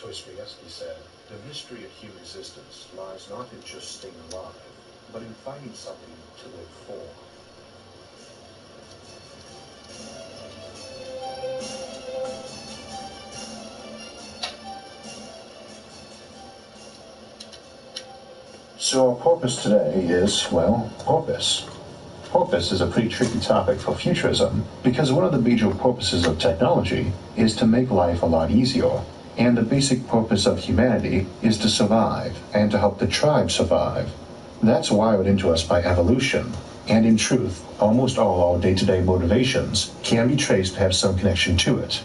Dostoevsky said, "The mystery of human existence lies not in just staying alive, but in finding something to live for." So our purpose today is, well, purpose. Purpose is a pretty tricky topic for futurism because one of the major purposes of technology is to make life a lot easier. And the basic purpose of humanity is to survive and to help the tribe survive. That's wired into us by evolution. And in truth, almost all our day-to-day motivations can be traced to have some connection to it.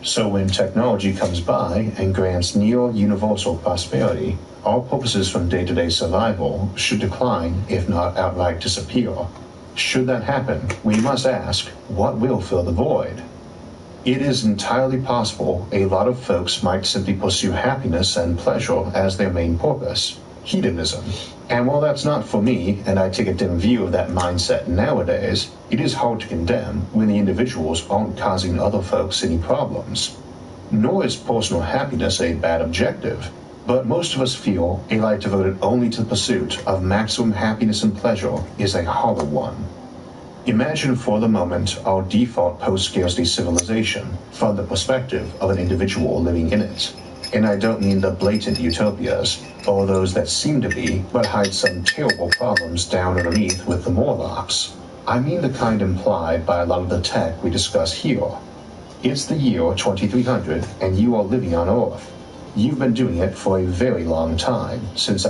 So when technology comes by and grants near-universal prosperity, our purposes from day-to-day survival should decline, if not outright disappear. Should that happen, we must ask, what will fill the void? It is entirely possible a lot of folks might simply pursue happiness and pleasure as their main purpose, hedonism. And while that's not for me, and I take a dim view of that mindset nowadays, it is hard to condemn when the individuals aren't causing other folks any problems. Nor is personal happiness a bad objective, but most of us feel a life devoted only to the pursuit of maximum happiness and pleasure is a hollow one. Imagine for the moment our default post-scarcity civilization from the perspective of an individual living in it. And I don't mean the blatant utopias, or those that seem to be, but hide some terrible problems down underneath with the Morlocks. I mean the kind implied by a lot of the tech we discuss here. It's the year 2300, and you are living on Earth. You've been doing it for a very long time, since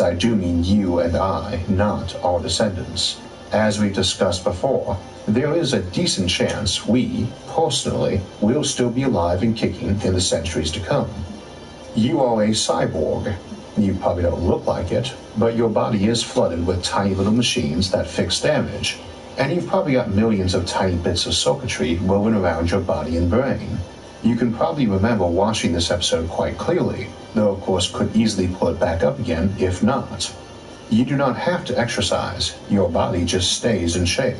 I do mean you and I, not our descendants. As we've discussed before, there is a decent chance we, personally, will still be alive and kicking in the centuries to come. You are a cyborg. You probably don't look like it, but your body is flooded with tiny little machines that fix damage, and you've probably got millions of tiny bits of circuitry woven around your body and brain. You can probably remember watching this episode quite clearly, though of course could easily pull it back up again if not. You do not have to exercise, your body just stays in shape.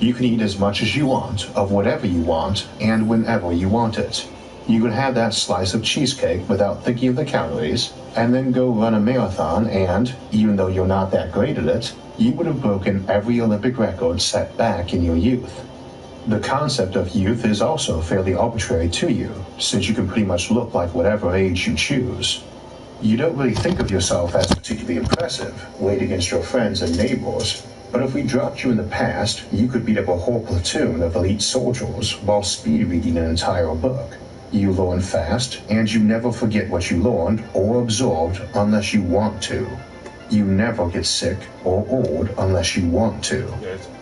You can eat as much as you want, of whatever you want, and whenever you want it. You can have that slice of cheesecake without thinking of the calories, and then go run a marathon and, even though you're not that great at it, you would have broken every Olympic record set back in your youth. The concept of youth is also fairly arbitrary to you, since you can pretty much look like whatever age you choose. You don't really think of yourself as particularly impressive, weighed against your friends and neighbors, but if we dropped you in the past, you could beat up a whole platoon of elite soldiers while speed reading an entire book. You learn fast, and you never forget what you learned or absorbed unless you want to. You never get sick or old unless you want to.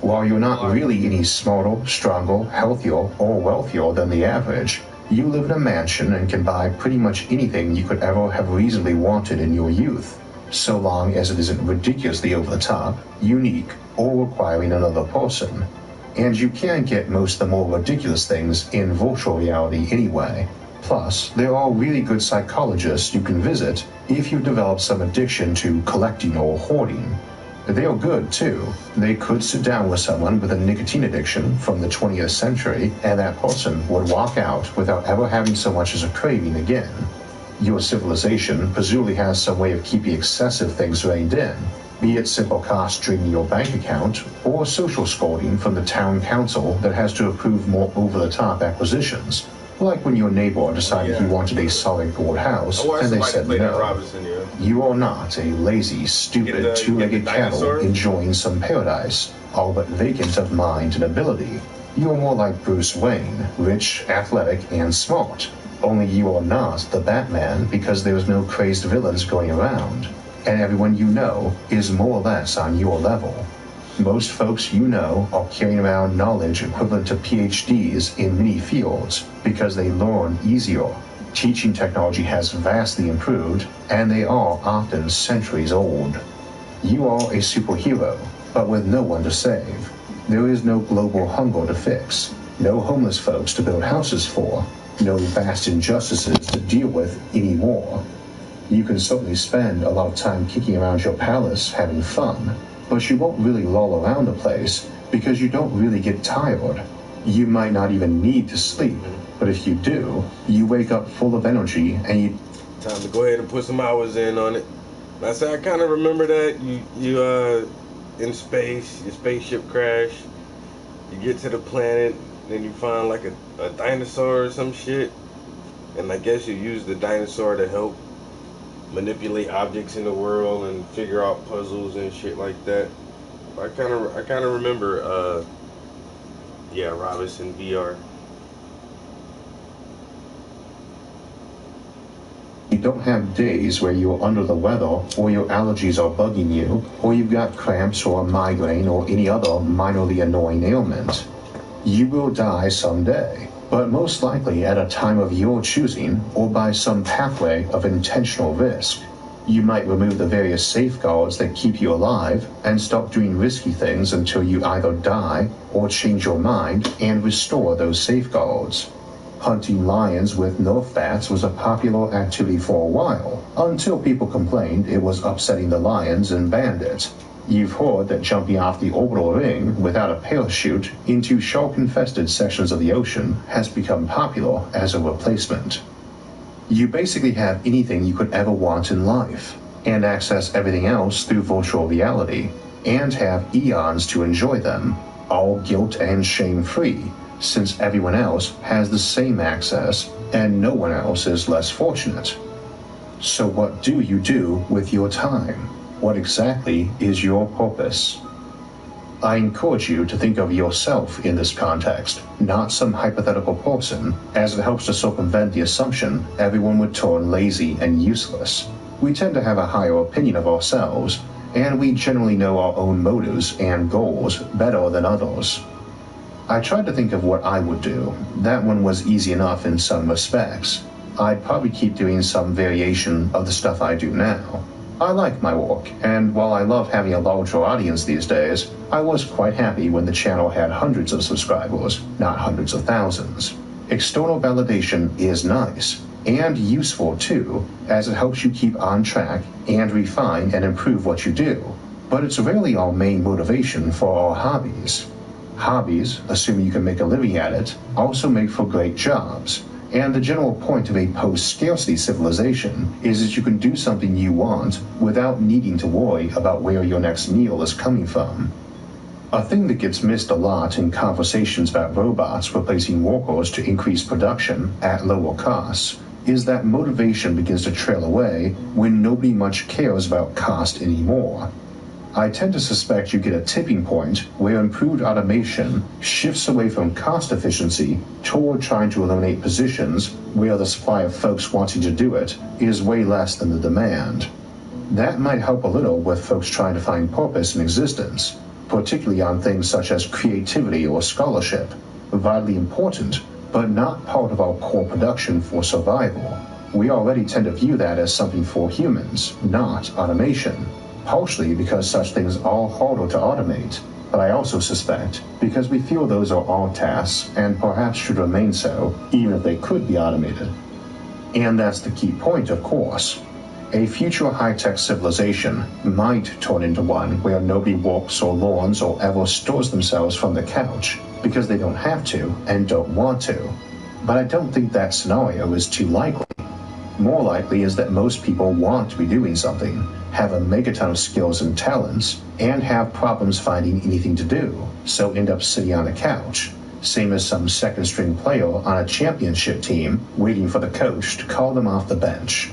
While you're not really any smarter, stronger, healthier, or wealthier than the average, you live in a mansion and can buy pretty much anything you could ever have reasonably wanted in your youth, so long as it isn't ridiculously over the top, unique, or requiring another person. And you can get most of the more ridiculous things in virtual reality anyway. Plus, there are really good psychologists you can visit if you've developed some addiction to collecting or hoarding. They're good, too. They could sit down with someone with a nicotine addiction from the 20th century, and that person would walk out without ever having so much as a craving again. Your civilization presumably has some way of keeping excessive things reined in, be it simple cost draining your bank account, or social scolding from the town council that has to approve more over-the-top acquisitions. Like when your neighbor decided he wanted a solid gold house, and they said no. You are not a lazy, stupid, two-legged cattle enjoying some paradise, all but vacant of mind and ability. You are more like Bruce Wayne, rich, athletic, and smart. Only you are not the Batman because there's no crazed villains going around, and everyone you know is more or less on your level. Most folks you know are carrying around knowledge equivalent to PhDs in many fields because they learn easier. Teaching technology has vastly improved, and they are often centuries old. You are a superhero, but with no one to save. There is no global hunger to fix, no homeless folks to build houses for, no vast injustices to deal with anymore. You can certainly spend a lot of time kicking around your palace having fun, but you won't really loll around the place because you don't really get tired. You might not even need to sleep, but if you do, you wake up full of energy and you... Time to go ahead and put some hours in on it. I say I kind of remember that. You in space, your spaceship crash, you get to the planet, then you find like a dinosaur or some shit, and I guess you use the dinosaur to help manipulate objects in the world and figure out puzzles and shit like that. I kind of remember Robinson VR. You don't have days where you're under the weather or your allergies are bugging you, or you've got cramps or a migraine or any other minorly annoying ailment. You will die someday, but most likely at a time of your choosing or by some pathway of intentional risk. You might remove the various safeguards that keep you alive and stop doing risky things until you either die or change your mind and restore those safeguards. Hunting lions with Nerf bats was a popular activity for a while, until people complained it was upsetting the lions and banned it. You've heard that jumping off the orbital ring without a parachute into shark-infested sections of the ocean has become popular as a replacement. You basically have anything you could ever want in life, and access everything else through virtual reality, and have eons to enjoy them, all guilt and shame-free, since everyone else has the same access and no one else is less fortunate. So what do you do with your time? What exactly is your purpose? I encourage you to think of yourself in this context, not some hypothetical person, as it helps to circumvent the assumption everyone would turn lazy and useless. We tend to have a higher opinion of ourselves, and we generally know our own motives and goals better than others. I tried to think of what I would do. That one was easy enough in some respects. I'd probably keep doing some variation of the stuff I do now. I like my work, and while I love having a larger audience these days, I was quite happy when the channel had hundreds of subscribers, not hundreds of thousands. External validation is nice, and useful too, as it helps you keep on track and refine and improve what you do. But it's rarely our main motivation for our hobbies. Hobbies, assuming you can make a living at it, also make for great jobs. And the general point of a post-scarcity civilization is that you can do something you want without needing to worry about where your next meal is coming from. A thing that gets missed a lot in conversations about robots replacing workers to increase production at lower costs is that motivation begins to trail away when nobody much cares about cost anymore. I tend to suspect you get a tipping point where improved automation shifts away from cost efficiency toward trying to eliminate positions where the supply of folks wanting to do it is way less than the demand. That might help a little with folks trying to find purpose in existence, particularly on things such as creativity or scholarship, vitally important, but not part of our core production for survival. We already tend to view that as something for humans, not automation. Partially because such things are harder to automate, but I also suspect because we feel those are our tasks and perhaps should remain so, even if they could be automated. And that's the key point, of course. A future high-tech civilization might turn into one where nobody walks or lawns or ever stores themselves from the couch because they don't have to and don't want to. But I don't think that scenario is too likely. More likely is that most people want to be doing something, have a megaton of skills and talents, and have problems finding anything to do, so end up sitting on a couch, same as some second-string player on a championship team waiting for the coach to call them off the bench.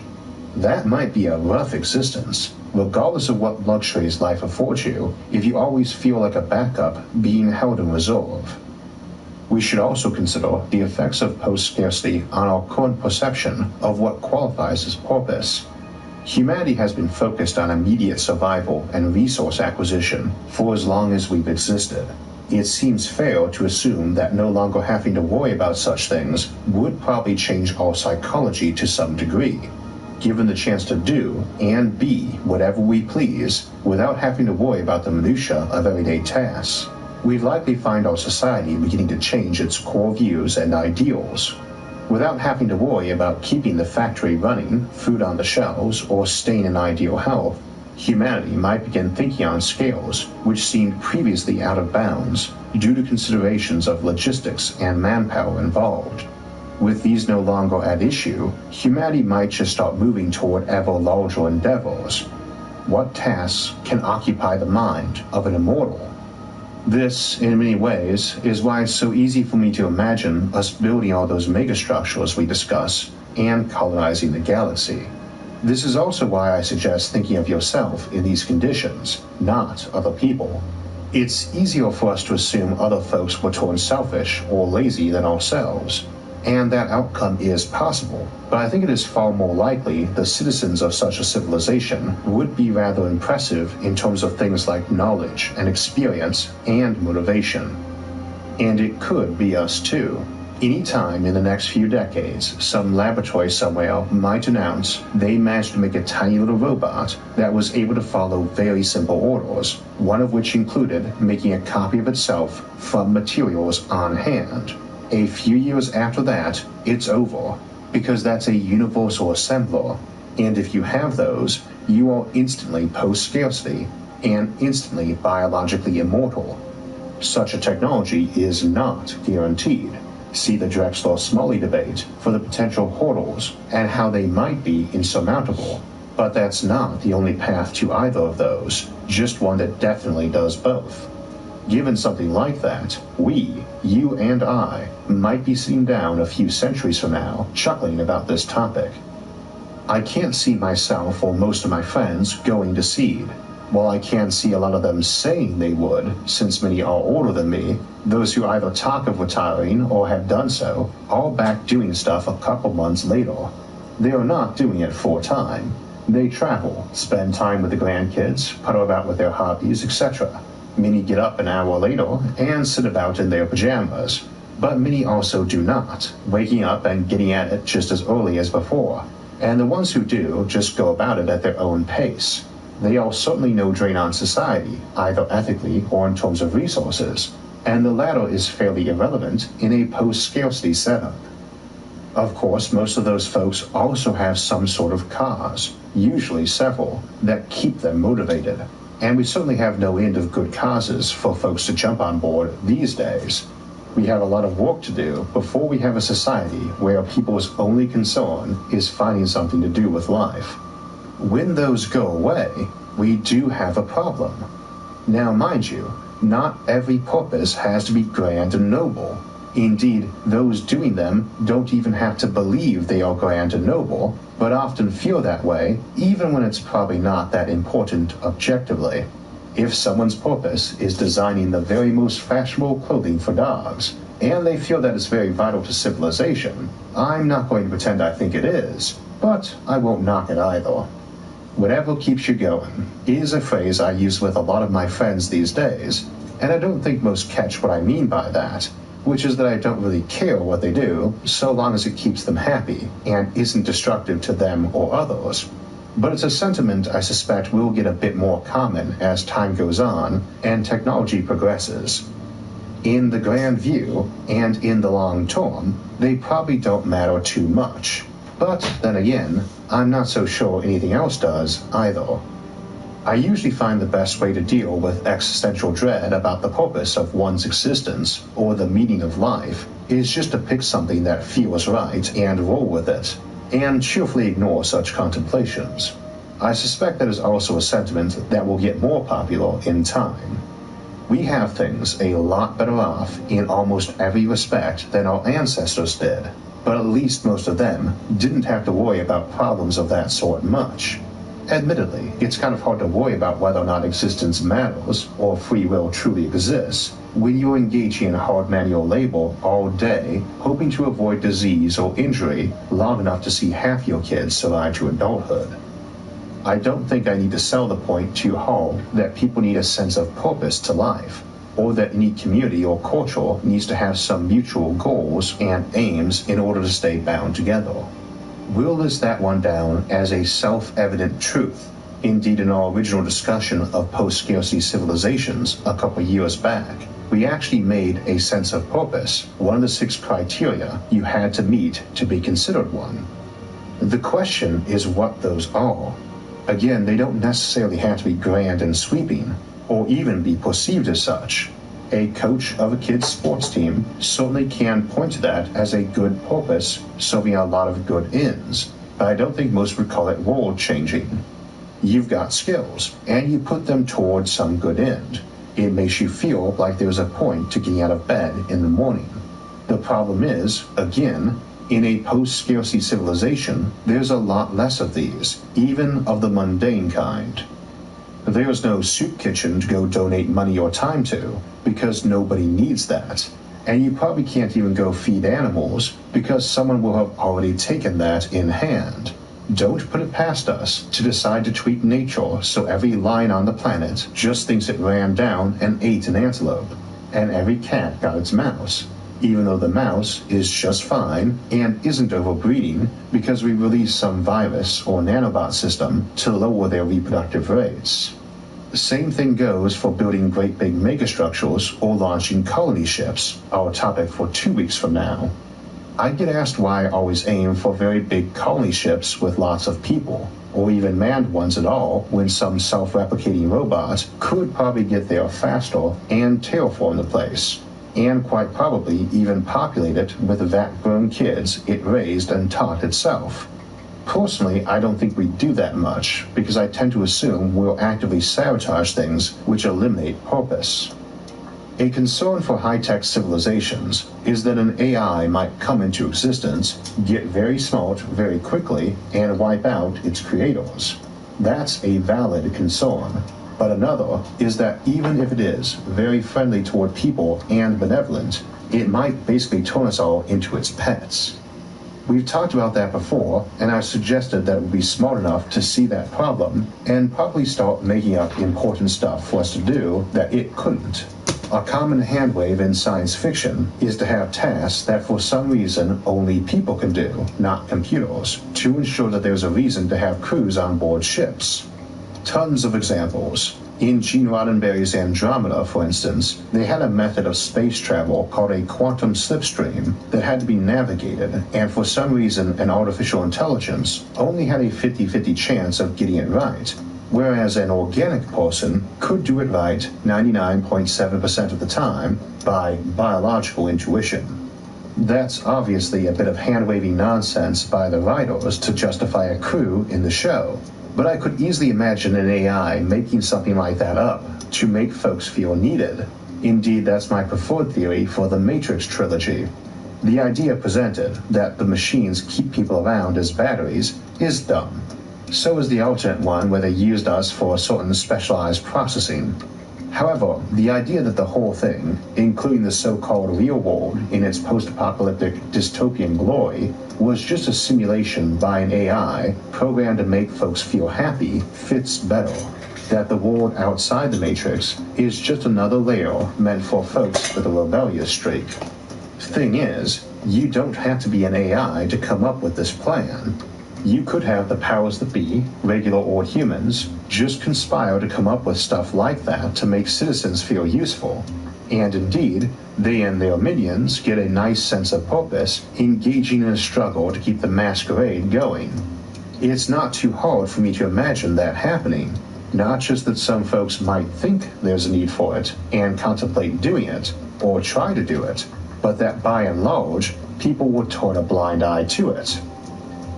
That might be a rough existence, regardless of what luxuries life affords you, if you always feel like a backup being held in reserve. We should also consider the effects of post-scarcity on our current perception of what qualifies as purpose. Humanity has been focused on immediate survival and resource acquisition for as long as we've existed. It seems fair to assume that no longer having to worry about such things would probably change our psychology to some degree. Given the chance to do and be whatever we please without having to worry about the minutiae of everyday tasks, we'd likely find our society beginning to change its core views and ideals. Without having to worry about keeping the factory running, food on the shelves, or staying in ideal health, humanity might begin thinking on scales which seemed previously out of bounds due to considerations of logistics and manpower involved. With these no longer at issue, humanity might just start moving toward ever larger endeavors. What tasks can occupy the mind of an immortal? This, in many ways, is why it's so easy for me to imagine us building all those megastructures we discuss and colonizing the galaxy. This is also why I suggest thinking of yourself in these conditions, not other people. It's easier for us to assume other folks will turn selfish or lazy than ourselves, and that outcome is possible, but I think it is far more likely the citizens of such a civilization would be rather impressive in terms of things like knowledge and experience and motivation. And it could be us too. Anytime in the next few decades, some laboratory somewhere might announce they managed to make a tiny little robot that was able to follow very simple orders, one of which included making a copy of itself from materials on hand. A few years after that, it's over, because that's a universal assembler, and if you have those, you are instantly post-scarcity and instantly biologically immortal. Such a technology is not guaranteed. See the Drexler-Smalley debate for the potential hurdles and how they might be insurmountable. But that's not the only path to either of those, just one that definitely does both. Given something like that, we, you and I, might be sitting down a few centuries from now chuckling about this topic. I can't see myself or most of my friends going to seed. While I can see a lot of them saying they would, since many are older than me, those who either talk of retiring or have done so are back doing stuff a couple months later. They are not doing it full-time. They travel, spend time with the grandkids, putter about with their hobbies, etc. Many get up an hour later and sit about in their pajamas, but many also do not, waking up and getting at it just as early as before, and the ones who do just go about it at their own pace. They are certainly no drain on society, either ethically or in terms of resources, and the latter is fairly irrelevant in a post-scarcity setup. Of course, most of those folks also have some sort of cause, usually several, that keep them motivated. And we certainly have no end of good causes for folks to jump on board these days. We have a lot of work to do before we have a society where people's only concern is finding something to do with life. When those go away, we do have a problem. Now, mind you, not every purpose has to be grand and noble. Indeed, those doing them don't even have to believe they are grand and noble, but often feel that way, even when it's probably not that important objectively. If someone's purpose is designing the very most fashionable clothing for dogs, and they feel that it's very vital to civilization, I'm not going to pretend I think it is, but I won't knock it either. Whatever keeps you going is a phrase I use with a lot of my friends these days, and I don't think most catch what I mean by that, which is that I don't really care what they do, so long as it keeps them happy and isn't destructive to them or others. But it's a sentiment I suspect will get a bit more common as time goes on and technology progresses. In the grand view, and in the long term, they probably don't matter too much. But then again, I'm not so sure anything else does either. I usually find the best way to deal with existential dread about the purpose of one's existence or the meaning of life is just to pick something that feels right and roll with it, and cheerfully ignore such contemplations. I suspect that is also a sentiment that will get more popular in time. We have things a lot better off in almost every respect than our ancestors did, but at least most of them didn't have to worry about problems of that sort much. Admittedly, it's kind of hard to worry about whether or not existence matters or free will truly exists when you're engaging in hard manual labor all day, hoping to avoid disease or injury long enough to see half your kids survive to adulthood. I don't think I need to sell the point too hard that people need a sense of purpose to life, or that any community or culture needs to have some mutual goals and aims in order to stay bound together. We'll list that one down as a self-evident truth. Indeed, in our original discussion of post-scarcity civilizations a couple years back, we actually made a sense of purpose one of the 6 criteria you had to meet to be considered one. The question is what those are. Again, they don't necessarily have to be grand and sweeping, or even be perceived as such. A coach of a kid's sports team certainly can point to that as a good purpose, serving a lot of good ends, but I don't think most would call it world-changing. You've got skills, and you put them towards some good end. It makes you feel like there's a point to getting out of bed in the morning. The problem is, again, in a post-scarcity civilization, there's a lot less of these, even of the mundane kind. There's no soup kitchen to go donate money or time to, because nobody needs that. And you probably can't even go feed animals, because someone will have already taken that in hand. Don't put it past us to decide to tweak nature so every lion on the planet just thinks it ran down and ate an antelope, and every cat got its mouse, even though the mouse is just fine and isn't overbreeding because we released some virus or nanobot system to lower their reproductive rates. The same thing goes for building great big megastructures or launching colony ships, our topic for 2 weeks from now. I get asked why I always aim for very big colony ships with lots of people, or even manned ones at all, when some self-replicating robot could probably get there faster and terraform the place, and quite probably even populate it with vat-grown kids it raised and taught itself. Personally, I don't think we do that much, because I tend to assume we'll actively sabotage things which eliminate purpose. A concern for high-tech civilizations is that an AI might come into existence, get very smart very quickly, and wipe out its creators. That's a valid concern. But another is that even if it is very friendly toward people and benevolent, it might basically turn us all into its pets. We've talked about that before, and I've suggested that it would be smart enough to see that problem and probably start making up important stuff for us to do that it couldn't. A common handwave in science fiction is to have tasks that for some reason only people can do, not computers, to ensure that there's a reason to have crews on board ships. Tons of examples. In Gene Roddenberry's Andromeda, for instance, they had a method of space travel called a quantum slipstream that had to be navigated, and for some reason an artificial intelligence only had a 50-50 chance of getting it right, whereas an organic person could do it right 99.7% of the time by biological intuition. That's obviously a bit of hand-waving nonsense by the writers to justify a crew in the show. But I could easily imagine an AI making something like that up to make folks feel needed. Indeed, that's my preferred theory for the Matrix trilogy. The idea presented, that the machines keep people around as batteries, is dumb. So is the alternate one where they used us for certain specialized processing. However, the idea that the whole thing, including the so-called real world in its post-apocalyptic dystopian glory, was just a simulation by an AI programmed to make folks feel happy fits better. That the world outside the Matrix is just another layer meant for folks with a rebellious streak. Thing is, you don't have to be an AI to come up with this plan. You could have the powers that be, regular or humans, just conspire to come up with stuff like that to make citizens feel useful. And indeed, they and their minions get a nice sense of purpose, engaging in a struggle to keep the masquerade going. It's not too hard for me to imagine that happening. Not just that some folks might think there's a need for it and contemplate doing it, or try to do it, but that by and large, people would turn a blind eye to it.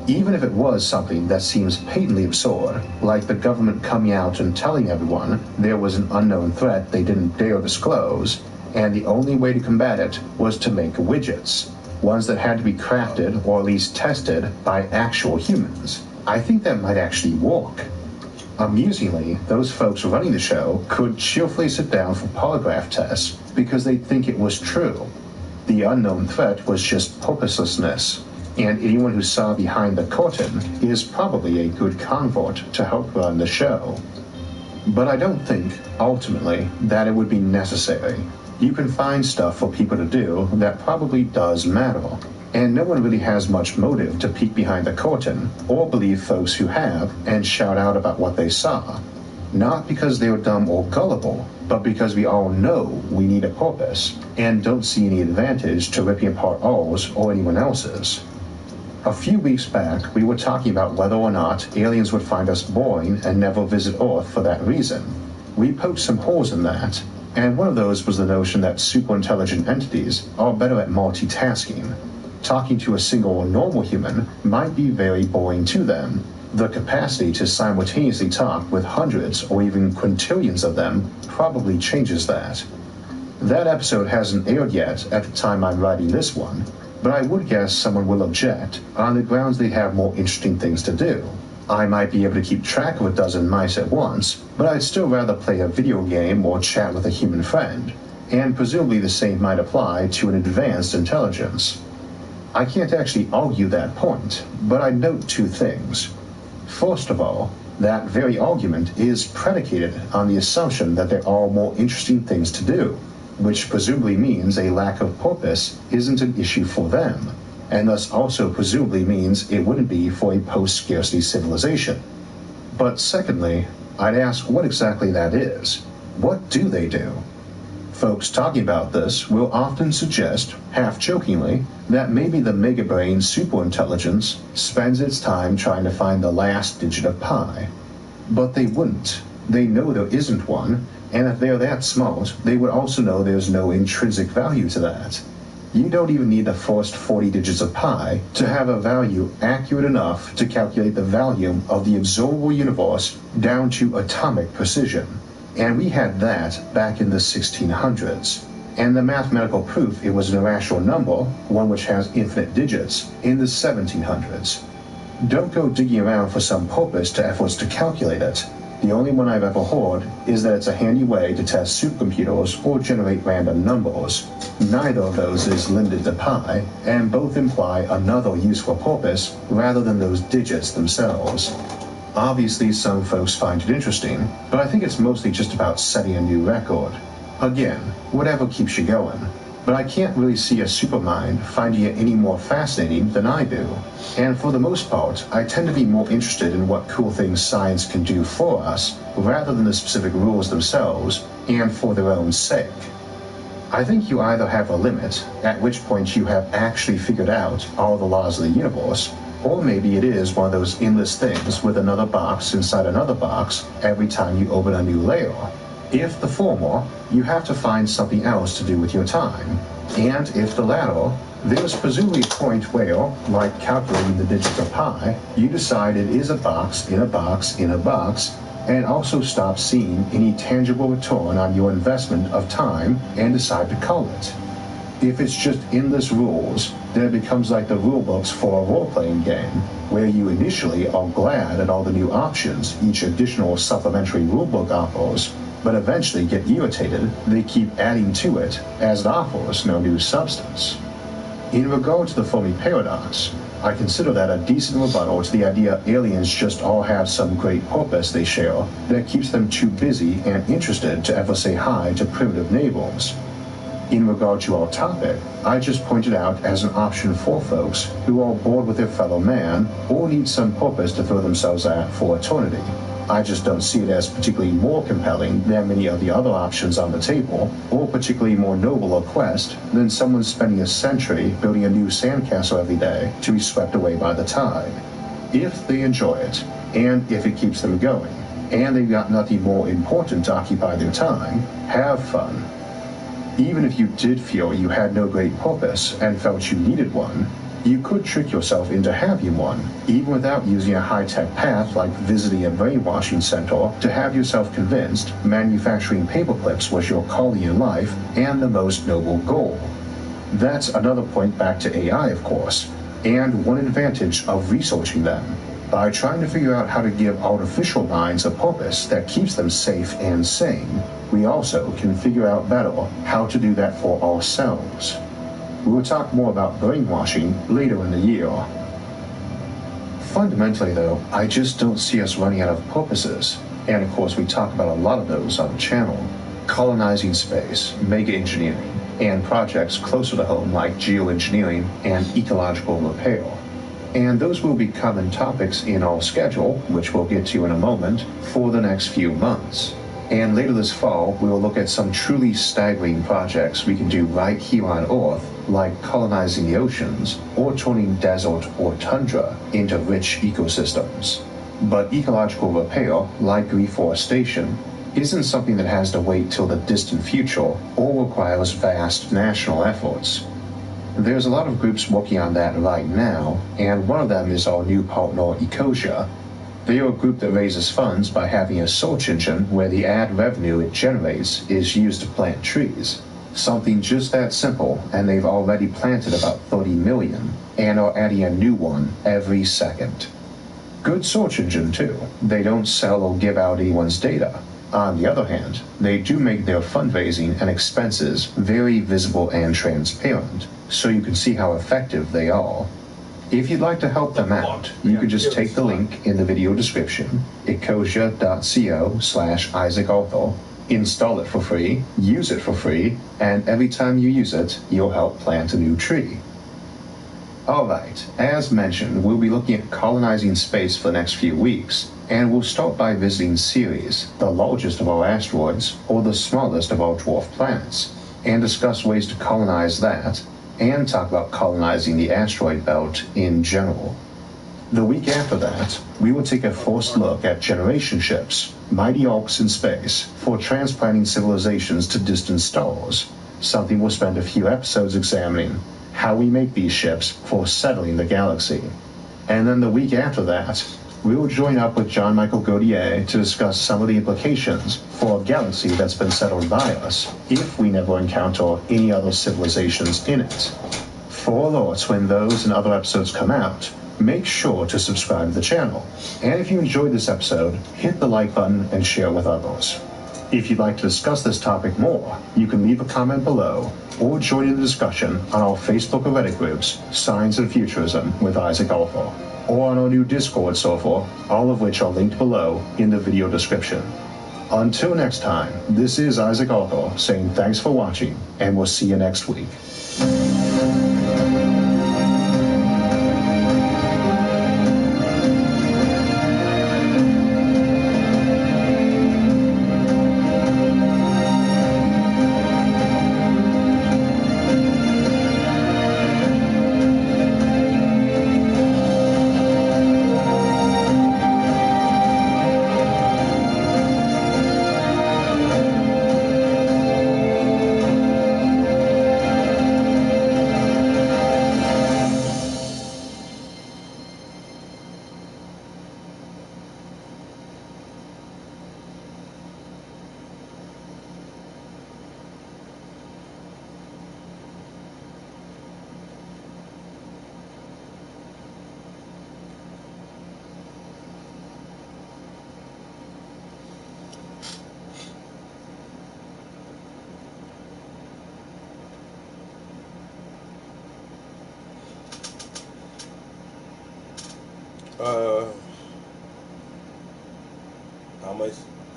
Even if it was something that seems patently absurd, like the government coming out and telling everyone there was an unknown threat they didn't dare disclose, and the only way to combat it was to make widgets, ones that had to be crafted or at least tested by actual humans, I think that might actually work. Amusingly, those folks running the show could cheerfully sit down for polygraph tests because they'd think it was true. The unknown threat was just purposelessness, and anyone who saw behind the curtain is probably a good convert to help run the show. But I don't think, ultimately, that it would be necessary. You can find stuff for people to do that probably does matter, and no one really has much motive to peek behind the curtain or believe folks who have and shout out about what they saw. Not because they are dumb or gullible, but because we all know we need a purpose and don't see any advantage to ripping apart ours or anyone else's. A few weeks back, we were talking about whether or not aliens would find us boring and never visit Earth for that reason. We poked some holes in that, and one of those was the notion that superintelligent entities are better at multitasking. Talking to a single normal human might be very boring to them. The capacity to simultaneously talk with hundreds or even quintillions of them probably changes that. That episode hasn't aired yet at the time I'm writing this one, but I would guess someone will object on the grounds they have more interesting things to do. I might be able to keep track of a dozen mice at once, but I'd still rather play a video game or chat with a human friend, and presumably the same might apply to an advanced intelligence. I can't actually argue that point, but I'd note two things. First of all, that very argument is predicated on the assumption that there are more interesting things to do, which presumably means a lack of purpose isn't an issue for them, and thus also presumably means it wouldn't be for a post-scarcity civilization. But secondly, I'd ask what exactly that is. What do they do? Folks talking about this will often suggest, half-jokingly, that maybe the megabrain superintelligence spends its time trying to find the last digit of pi. But they wouldn't. They know there isn't one, and if they're that smart, they would also know there's no intrinsic value to that. You don't even need the first 40 digits of pi to have a value accurate enough to calculate the volume of the observable universe down to atomic precision. And we had that back in the 1600s. And the mathematical proof it was an irrational number, one which has infinite digits, in the 1700s. Don't go digging around for some purpose to efforts to calculate it. The only one I've ever heard is that it's a handy way to test supercomputers or generate random numbers. Neither of those is limited to pi, and both imply another useful purpose rather than those digits themselves. Obviously, some folks find it interesting, but I think it's mostly just about setting a new record. Again, whatever keeps you going. But I can't really see a supermind finding it any more fascinating than I do. And for the most part, I tend to be more interested in what cool things science can do for us, rather than the specific rules themselves, and for their own sake. I think you either have a limit, at which point you have actually figured out all the laws of the universe, or maybe it is one of those endless things with another box inside another box every time you open a new layer. If the former, you have to find something else to do with your time. And if the latter, there's presumably a point where, like calculating the digits of pi, you decide it is a box in a box in a box, and also stop seeing any tangible return on your investment of time and decide to call it. If it's just endless rules, then it becomes like the rulebooks for a role-playing game, where you initially are glad at all the new options each additional supplementary rulebook offers, but eventually get irritated they keep adding to it as it offers no new substance. In regard to the Fermi paradox, I consider that a decent rebuttal to the idea aliens just all have some great purpose they share that keeps them too busy and interested to ever say hi to primitive neighbors. In regard to our topic, I just pointed out as an option for folks who are bored with their fellow man or need some purpose to throw themselves at for eternity. I just don't see it as particularly more compelling than many of the other options on the table, or particularly more noble a quest than someone spending a century building a new sandcastle every day to be swept away by the tide. If they enjoy it, and if it keeps them going, and they've got nothing more important to occupy their time, have fun. Even if you did feel you had no great purpose and felt you needed one, you could trick yourself into having one, even without using a high-tech path like visiting a brainwashing center to have yourself convinced manufacturing paperclips was your calling in life and the most noble goal. That's another point back to AI, of course, and one advantage of researching them. By trying to figure out how to give artificial minds a purpose that keeps them safe and sane, we also can figure out better how to do that for ourselves. We'll talk more about brainwashing later in the year. Fundamentally, though, I just don't see us running out of purposes. And of course, we talk about a lot of those on the channel. Colonizing space, mega engineering, and projects closer to home like geoengineering and ecological repair. And those will be common topics in our schedule, which we'll get to in a moment, for the next few months. And later this fall, we will look at some truly staggering projects we can do right here on Earth, like colonizing the oceans, or turning desert or tundra into rich ecosystems. But ecological repair, like reforestation, isn't something that has to wait till the distant future or requires vast national efforts. There's a lot of groups working on that right now, and one of them is our new partner, Ecosia. They are a group that raises funds by having a search engine where the ad revenue it generates is used to plant trees. Something just that simple, and they've already planted about 30 million, and are adding a new one every second. Good search engine too. They don't sell or give out anyone's data. On the other hand, they do make their fundraising and expenses very visible and transparent, so you can see how effective they are. If you'd like to help them out, you could just take the link in the video description, ecosia.co/Isaac Arthur, install it for free, use it for free, and every time you use it, you'll help plant a new tree. Alright, as mentioned, we'll be looking at colonizing space for the next few weeks, and we'll start by visiting Ceres, the largest of our asteroids, or the smallest of our dwarf planets, and discuss ways to colonize that, and talk about colonizing the asteroid belt in general. The week after that, we will take a first look at generation ships, mighty arcs in space, for transplanting civilizations to distant stars, something we'll spend a few episodes examining, how we make these ships for settling the galaxy. And then the week after that, we will join up with John Michael Gaudier to discuss some of the implications for a galaxy that's been settled by us if we never encounter any other civilizations in it. For alerts when those and other episodes come out, make sure to subscribe to the channel. And if you enjoyed this episode, hit the like button and share with others. If you'd like to discuss this topic more, you can leave a comment below or join in the discussion on our Facebook or Reddit groups, Science and Futurism with Isaac Arthur, or on our new Discord server, all of which are linked below in the video description. Until next time, this is Isaac Arthur saying thanks for watching, and we'll see you next week.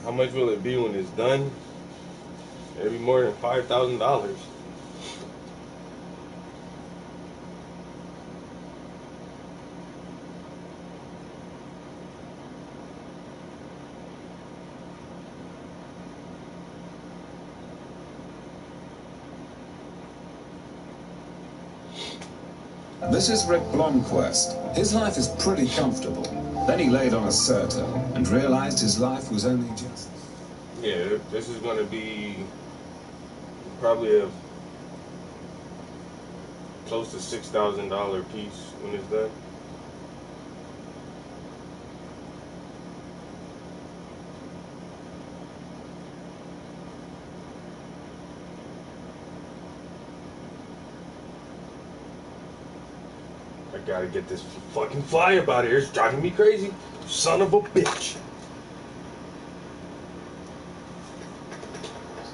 How much will it be when it's done? It'll be more than $5,000. This is Rick Blomquist. His life is pretty comfortable. Then he laid on a Certa and realized his life was only just... Yeah, this is going to be probably a close to $6,000 piece when it's done. I gotta get this fucking fly up out of here. It's driving me crazy. Son of a bitch.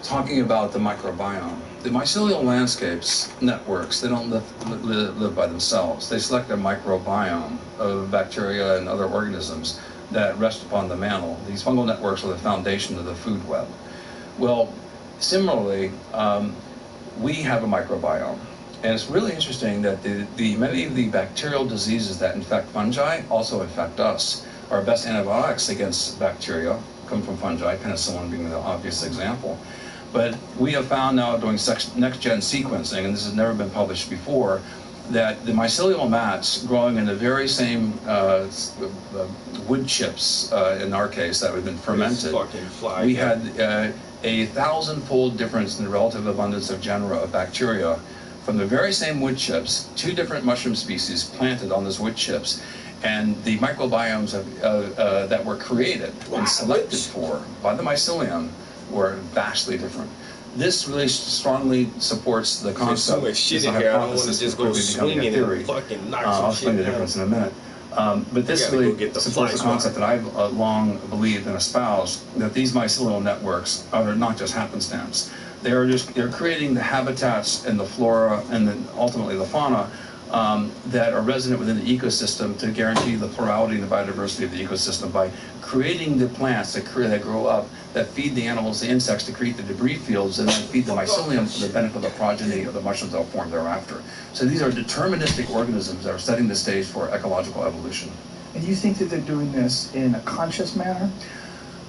Talking about the microbiome, the mycelial landscapes networks, they don't live by themselves. They select a microbiome of bacteria and other organisms that rest upon the mantle. These fungal networks are the foundation of the food web. Well, similarly, we have a microbiome. And it's really interesting that many of the bacterial diseases that infect fungi also infect us. Our best antibiotics against bacteria come from fungi, penicillin being the obvious example. But we have found now doing next-gen sequencing, and this has never been published before, that the mycelial mats growing in the very same wood chips, in our case, that have been fermented, we had a 1,000-fold difference in the relative abundance of genera of bacteria from the very same wood chips, 2 different mushroom species planted on those wood chips, and the microbiomes that were created and selected for by the mycelium were vastly different. This really strongly supports the concept. There's so much shit in here. I don't want to just go swinging and fucking knock some I'll shit explain the difference in a minute. But this really supports the concept that I've long believed and espoused, that these mycelial networks are not just happenstance. They're creating the habitats and the flora and then ultimately the fauna that are resident within the ecosystem to guarantee the plurality and the biodiversity of the ecosystem by creating the plants that grow up, that feed the animals, the insects to create the debris fields, and then feed the mycelium for the benefit of the progeny of the mushrooms that will form thereafter. So these are deterministic organisms that are setting the stage for ecological evolution. And do you think that they're doing this in a conscious manner?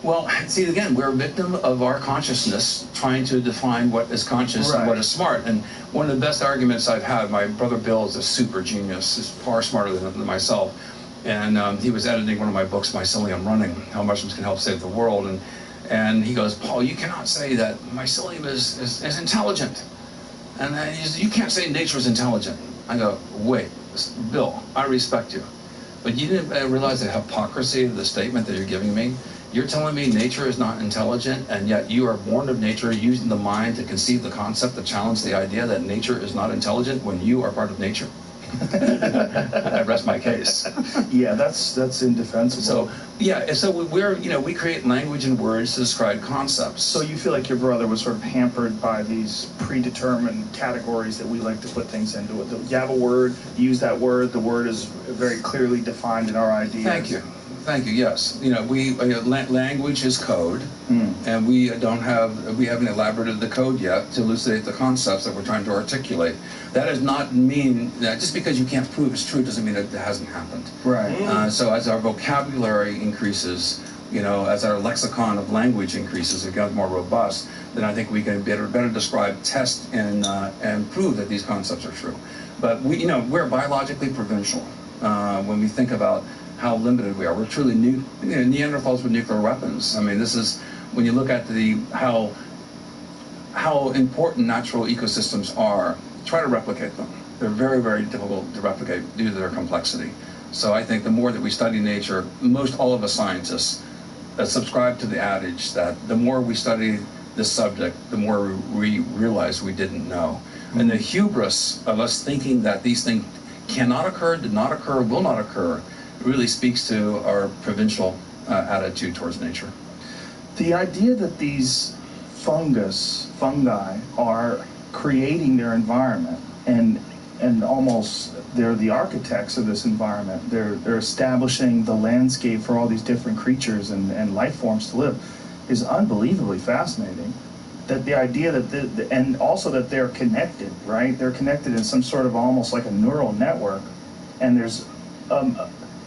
Well, see, again, we're a victim of our consciousness trying to define what is conscious and what is smart. And one of the best arguments I've had, my brother Bill is a super genius, he's far smarter than myself. And he was editing one of my books, Mycelium Running, How Mushrooms Can Help Save the World. And he goes, Paul, you cannot say that mycelium is intelligent. And then he says, you can't say nature is intelligent. I go, wait, Bill, I respect you. But you didn't realize the hypocrisy of the statement that you're giving me? You're telling me nature is not intelligent, and yet you are born of nature, using the mind to conceive the concept, to challenge the idea that nature is not intelligent when you are part of nature? I rest my case. Yeah, that's indefensible. So yeah, so we create language and words to describe concepts. So you feel like your brother was sort of hampered by these predetermined categories that we like to put things into. You have a word, you use that word, the word is very clearly defined in our ideas. Thank you. Thank you. Yes, language is code, and we haven't elaborated the code yet to elucidate the concepts that we're trying to articulate. That does not mean that just because you can't prove it's true doesn't mean that it hasn't happened. Right. So as our vocabulary increases, as our lexicon of language increases, it becomes more robust, then I think we can better describe, test, and prove that these concepts are true. But we're biologically provincial when we think about how limited we are. We're truly Neanderthals with nuclear weapons. I mean, this is when you look at how important natural ecosystems are. Try to replicate them. They're very, very difficult to replicate due to their complexity. So I think the more that we study nature, most all of us scientists subscribe to the adage that the more we study this subject, the more we realize we didn't know. And the hubris of us thinking that these things cannot occur, did not occur, will not occur, really speaks to our provincial attitude towards nature. The idea that these fungi are creating their environment and almost they're the architects of this environment. They're establishing the landscape for all these different creatures and life forms to live is unbelievably fascinating. That the idea that and also that they're connected, right? They're connected in some sort of almost like a neural network, and there's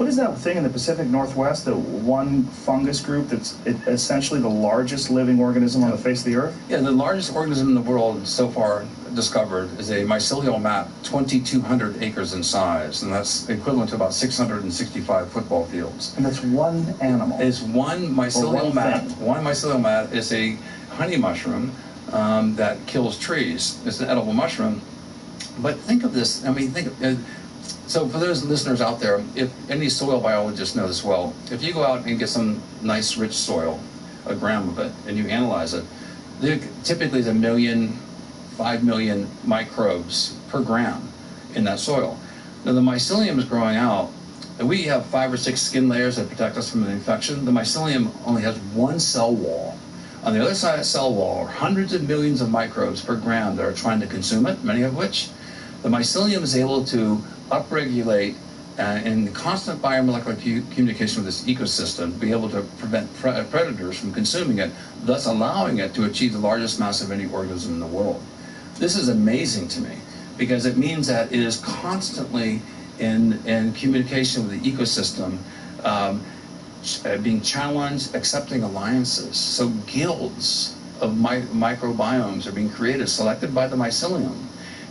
What is that thing in the Pacific Northwest, the one fungus group that's essentially the largest living organism on the face of the earth? Yeah, the largest organism in the world so far discovered is a mycelial mat, 2,200 acres in size, and that's equivalent to about 665 football fields. And that's one animal. It's one mycelial mat. One mycelial mat is a honey mushroom that kills trees. It's an edible mushroom. But think of this, I mean, so for those listeners out there, if any soil biologists know this well, if you go out and get some nice rich soil, a gram of it, and you analyze it, there typically is 1 million, 5 million microbes per gram in that soil. Now the mycelium is growing out, and we have 5 or 6 skin layers that protect us from an infection. The mycelium only has one cell wall. On the other side of the cell wall are hundreds of millions of microbes per gram that are trying to consume it, many of which the mycelium is able to upregulate in constant biomolecular communication with this ecosystem, be able to prevent predators from consuming it, thus allowing it to achieve the largest mass of any organism in the world. This is amazing to me because it means that it is constantly in communication with the ecosystem, being challenged, accepting alliances. So guilds of microbiomes are being created, selected by the mycelium.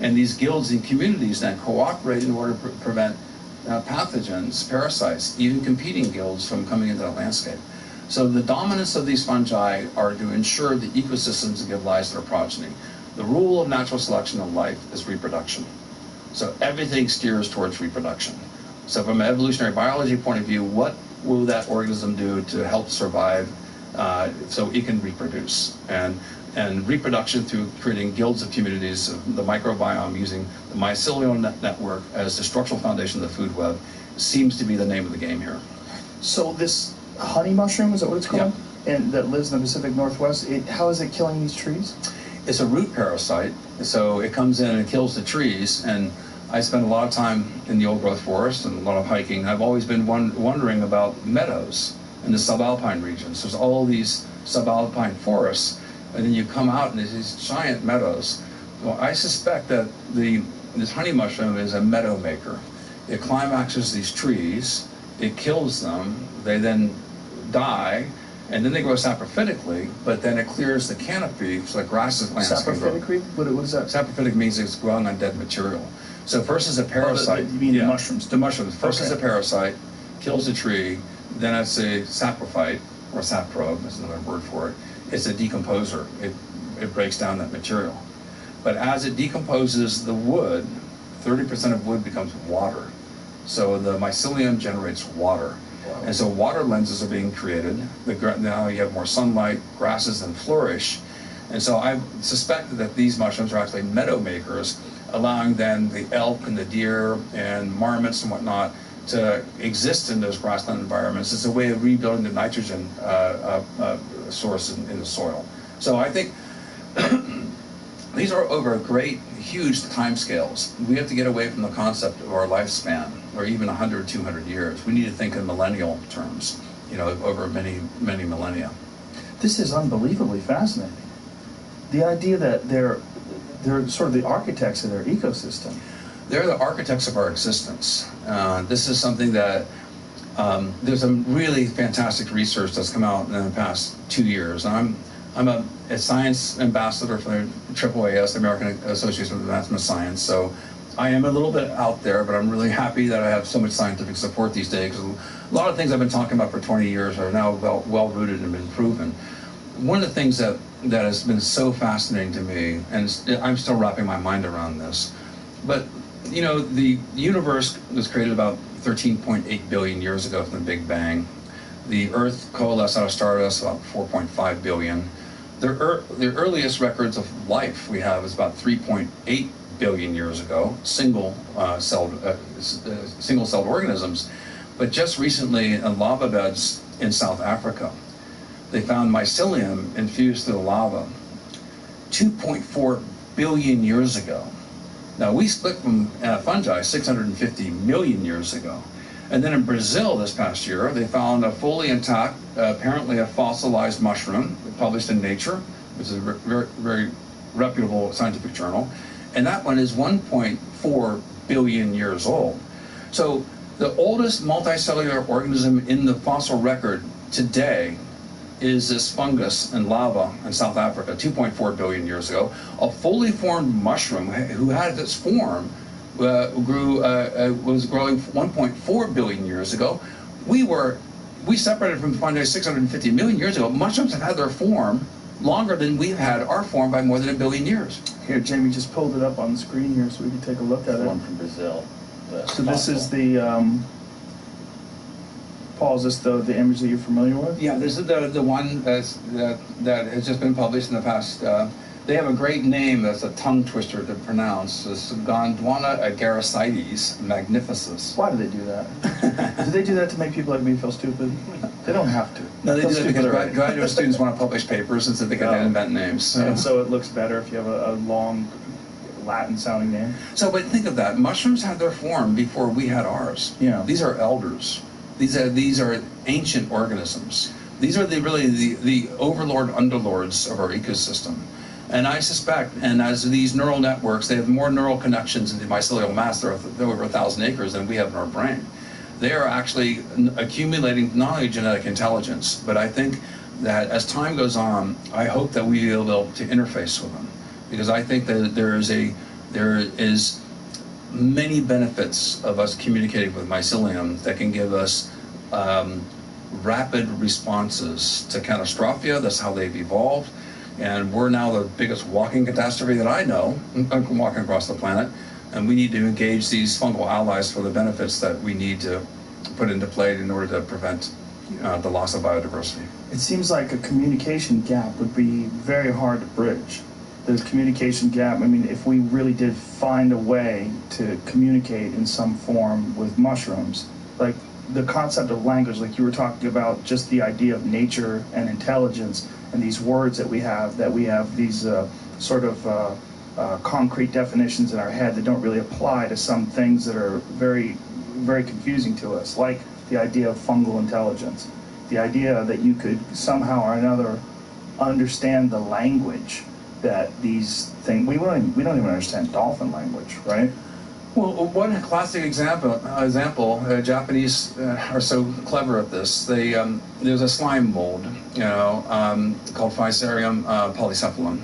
And these guilds and communities then cooperate in order to prevent pathogens, parasites, even competing guilds from coming into the landscape. So the dominance of these fungi are to ensure the ecosystems that give rise to their progeny. The rule of natural selection of life is reproduction. So everything steers towards reproduction. So from an evolutionary biology point of view, what will that organism do to help survive so it can reproduce? And reproduction through creating guilds of communities of the microbiome using the mycelial network as the structural foundation of the food web seems to be the name of the game here. So this honey mushroom, is that what it's called? Yeah. And that lives in the Pacific Northwest, how is it killing these trees? It's a root parasite, so it comes in and kills the trees. And I spend a lot of time in the old growth forest and a lot of hiking. I've always been wondering about meadows in the subalpine regions. There's all these subalpine forests, and then you come out and there's these giant meadows. Well, I suspect that this honey mushroom is a meadow maker. It climaxes these trees, it kills them, they then die, and then they grow saprophytically, but then it clears the canopy so that grasses landscape. Saprophytically? What is that? Saprophytic means it's growing on dead material. So first is a parasite. You mean the mushrooms? The mushrooms. First is a parasite, kills the tree, then it's a saprophyte, or saprobe, is another word for it. It's a decomposer. It breaks down that material. But as it decomposes the wood, 30% of wood becomes water. So the mycelium generates water. Wow. And so water lenses are being created. Now you have more sunlight, grasses then flourish. And so I suspect that these mushrooms are actually meadow makers, allowing then the elk and the deer and marmots and whatnot to exist in those grassland environments. It's a way of rebuilding the nitrogen source in the soil. So I think these are over great, huge timescales. We have to get away from the concept of our lifespan, or even 100, 200 years. We need to think in millennial terms, over many, many millennia. This is unbelievably fascinating. The idea that they're sort of the architects of their ecosystem. They're the architects of our existence. This is something that there's some really fantastic research that's come out in the past 2 years. I'm a science ambassador for the AAAS, the American Association of Advancement of Science. So I am a little bit out there, but I'm really happy that I have so much scientific support these days. Because a lot of things I've been talking about for 20 years are now well-rooted and been proven. One of the things that has been so fascinating to me, and I'm still wrapping my mind around this, but the universe was created about 13.8 billion years ago from the Big Bang. The Earth coalesced out of stardust about 4.5 billion. The earliest records of life we have is about 3.8 billion years ago, single-celled organisms. But just recently in lava beds in South Africa, they found mycelium infused through the lava 2.4 billion years ago. Now, we split from fungi 650 million years ago. And then in Brazil this past year, they found a fully intact, apparently a fossilized mushroom published in Nature, which is a very, very reputable scientific journal. And that one is 1.4 billion years old. So The oldest multicellular organism in the fossil record today is this fungus in lava in South Africa 2.4 billion years ago. A fully formed mushroom who had its form was growing 1.4 billion years ago. We separated from the fungi 650 million years ago. Mushrooms have had their form longer than we've had our form by more than 1 billion years. Here, Jamie just pulled it up on the screen here so we can take a look at it. One from Brazil. So this is the, Paul, is this the image that you're familiar with? Yeah, this is the one that has just been published in the past. They have a great name that's a tongue twister to pronounce. It's Gondwana agaricides magnificus. Why do they do that? Do they do that to make people like me feel stupid? They don't have to. No, they do Feel that stupid because already. graduate students want to publish papers, and so they can invent names. And so it looks better if you have a long Latin-sounding name. So, but think of that. Mushrooms had their form before we had ours. Yeah. These are elders. These are ancient organisms. These are the overlord underlords of our ecosystem. And I suspect, and as these neural networks, they have more neural connections in the mycelial mass. They're over 1,000 acres than we have in our brain. They are actually accumulating not only genetic intelligence, but I think that as time goes on, I hope that we will be able to interface with them, because I think that there is many benefits of us communicating with mycelium that can give us rapid responses to catastrophia. That's how they've evolved. And we're now the biggest walking catastrophe that I know, walking across the planet. And we need to engage these fungal allies for the benefits that we need to put into play in order to prevent the loss of biodiversity. It seems like a communication gap would be very hard to bridge. The communication gap, I mean, if we really did find a way to communicate in some form with mushrooms, like the concept of language, like you were talking about, just the idea of nature and intelligence and these words that we have these sort of concrete definitions in our head that don't really apply to some things that are very, very confusing to us, like the idea of fungal intelligence, the idea that you could somehow or another understand the language that these things, we don't even understand dolphin language, right? Well, one classic example, Japanese are so clever at this. There's a slime mold, called Physarum polycephalum,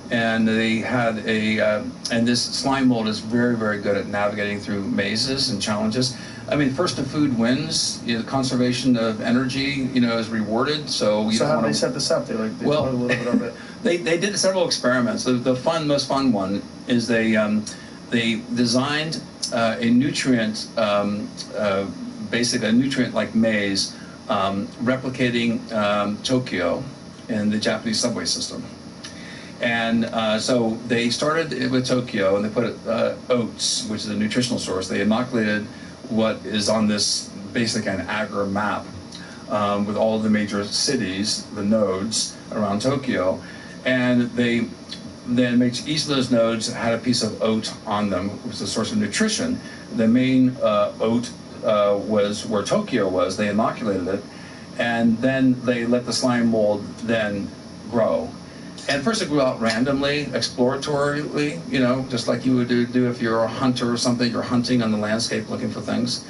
and they had and this slime mold is very, very good at navigating through mazes and challenges. I mean, first to food wins. The conservation of energy, is rewarded. So how do they set this up? They put a little bit of it. They did several experiments. The most fun one is they designed a nutrient, basically a nutrient-like maze, replicating Tokyo in the Japanese subway system. And so they started with Tokyo, and they put oats, which is a nutritional source. They inoculated what is on this basic and agar map with all of the major cities, the nodes around Tokyo, and they then each of those nodes had a piece of oat on them, which was a source of nutrition. The main oat was where Tokyo was. They inoculated it, and then they let the slime mold then grow. And first it grew out randomly, exploratorily, just like you would do if you're a hunter or something. You're hunting on the landscape looking for things.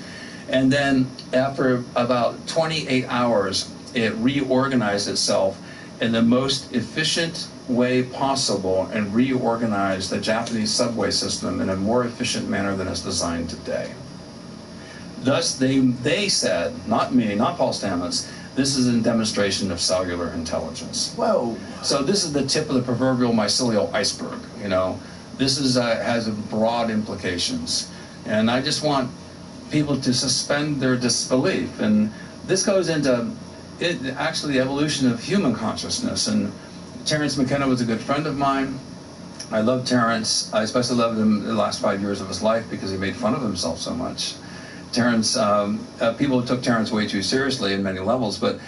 And then after about 28 hours, it reorganized itself in the most efficient way possible and reorganized the Japanese subway system in a more efficient manner than it's designed today. Thus, they said, not me, not Paul Stamets, this is a demonstration of cellular intelligence. Whoa. So this is the tip of the proverbial mycelial iceberg, This has broad implications. And I just want people to suspend their disbelief. And this goes into actually the evolution of human consciousness. And Terence McKenna was a good friend of mine. I love Terence. I especially loved him the last 5 years of his life because he made fun of himself so much. Terence, people took Terence way too seriously in many levels, but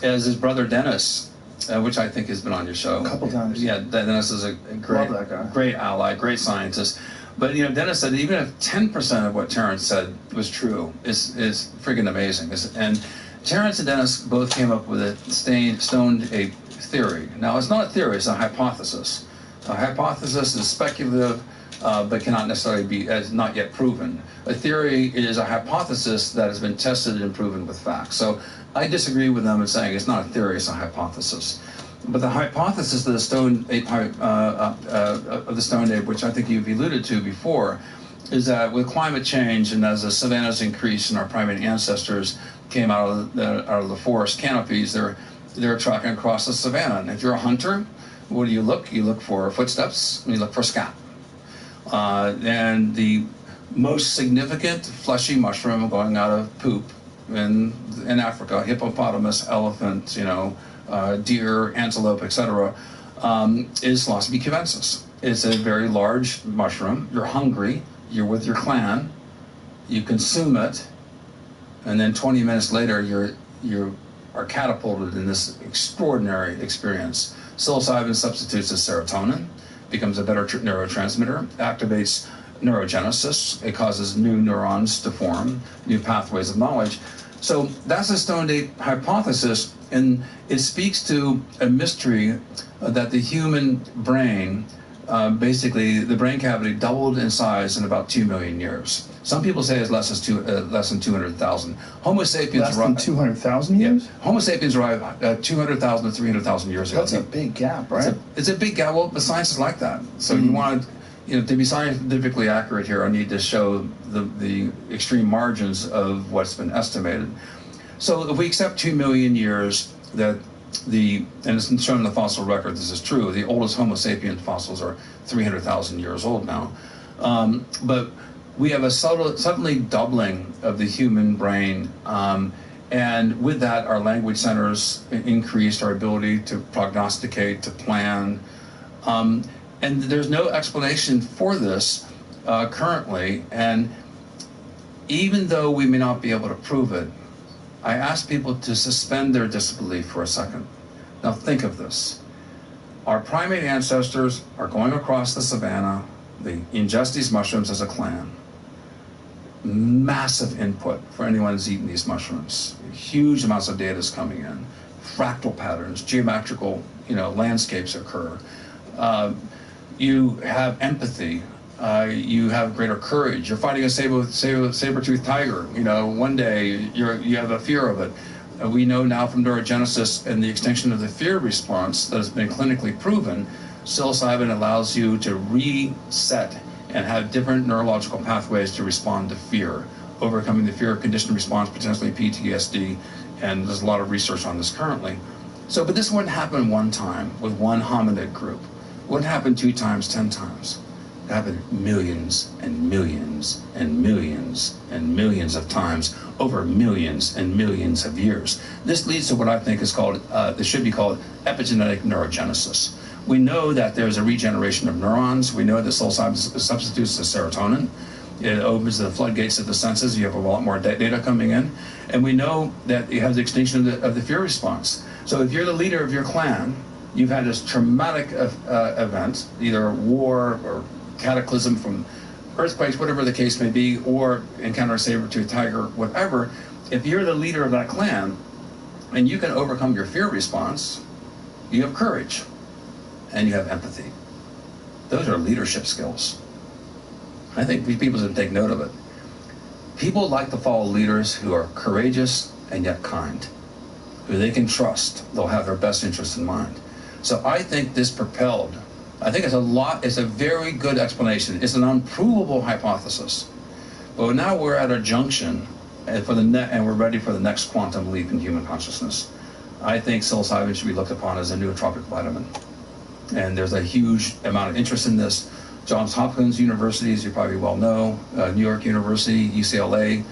as his brother Dennis, which I think has been on your show. A couple times. Yeah, Dennis is a great, Love that guy. great ally, great scientist. But Dennis said even if 10% of what Terence said was true, is freaking amazing. And Terence and Dennis both came up with stoned a theory. Now it's not a theory; it's a hypothesis A hypothesis is speculative, but cannot necessarily be as not yet proven. A theory is a hypothesis that has been tested and proven with facts. So I disagree with them in saying it's not a theory, it's a hypothesis. But the hypothesis of the stone ape, which I think you've alluded to before, is that with climate change and as the savannas increase and our primate ancestors came out of the forest canopies, they're tracking across the savanna. And if you're a hunter, what do you look? You look for footsteps and you look for scat. And the most significant fleshy mushroom going out of poop in Africa, hippopotamus, elephant, deer, antelope, etc., is Psilocybe cubensis. It's a very large mushroom. You're hungry. You're with your clan. You consume it, and then 20 minutes later, you are catapulted in this extraordinary experience. Psilocybin substitutes as serotonin, becomes a better neurotransmitter, activates neurogenesis. It causes new neurons to form, new pathways of knowledge. So that's a stoned ape hypothesis, and it speaks to a mystery that the human brain, basically the brain cavity doubled in size in about 2 million years. Some people say it's less than 200,000. Homo sapiens less than 200,000 years? Yeah. Homo sapiens arrived 200,000 to 300,000 years ago. That's a big gap, right? It's a big gap. Well, the science is like that. So you want to be scientifically accurate here, I need to show the extreme margins of what's been estimated. So if we accept 2 million years, and it's shown in the fossil record, this is true, the oldest Homo sapien fossils are 300,000 years old now. But we have a suddenly doubling of the human brain, and with that, our language centers increased, our ability to prognosticate, to plan, and there's no explanation for this currently. And even though we may not be able to prove it, I ask people to suspend their disbelief for a second. Now think of this. Our primate ancestors are going across the savannah. They ingest these mushrooms as a clan. Massive input for anyone who's eaten these mushrooms. Huge amounts of data is coming in. Fractal patterns, geometrical, landscapes occur. You have empathy. You have greater courage. You're fighting a saber-toothed tiger. One day you have a fear of it. We know now from neurogenesis and the extinction of the fear response that has been clinically proven, psilocybin allows you to reset and have different neurological pathways to respond to fear, overcoming the fear conditioned response, potentially PTSD, and there's a lot of research on this currently. But this wouldn't happen one time with one hominid group. It wouldn't happen 2 times, 10 times. It happened millions and millions and millions and millions of times over millions and millions of years. This leads to what I think is called, this should be called epigenetic neurogenesis. We know that there's a regeneration of neurons. We know that psilocybin substitutes the serotonin. It opens the floodgates of the senses. You have a lot more data coming in. And we know that you have the extinction of the fear response. So if you're the leader of your clan, you've had this traumatic event, either war or cataclysm from earthquakes, whatever the case may be, or encounter a saber-toothed tiger, whatever. If you're the leader of that clan and you can overcome your fear response, you have courage and you have empathy. Those are leadership skills. I think people should take note of it. People like to follow leaders who are courageous and yet kind, who they can trust. They'll have their best interests in mind. So I think this propelled, I think it's a very good explanation. It's an unprovable hypothesis. But now we're at a junction and we're ready for the next quantum leap in human consciousness. I think psilocybin should be looked upon as a nootropic vitamin. And there's a huge amount of interest in this. Johns Hopkins University, as you probably well know, New York University, UCLA,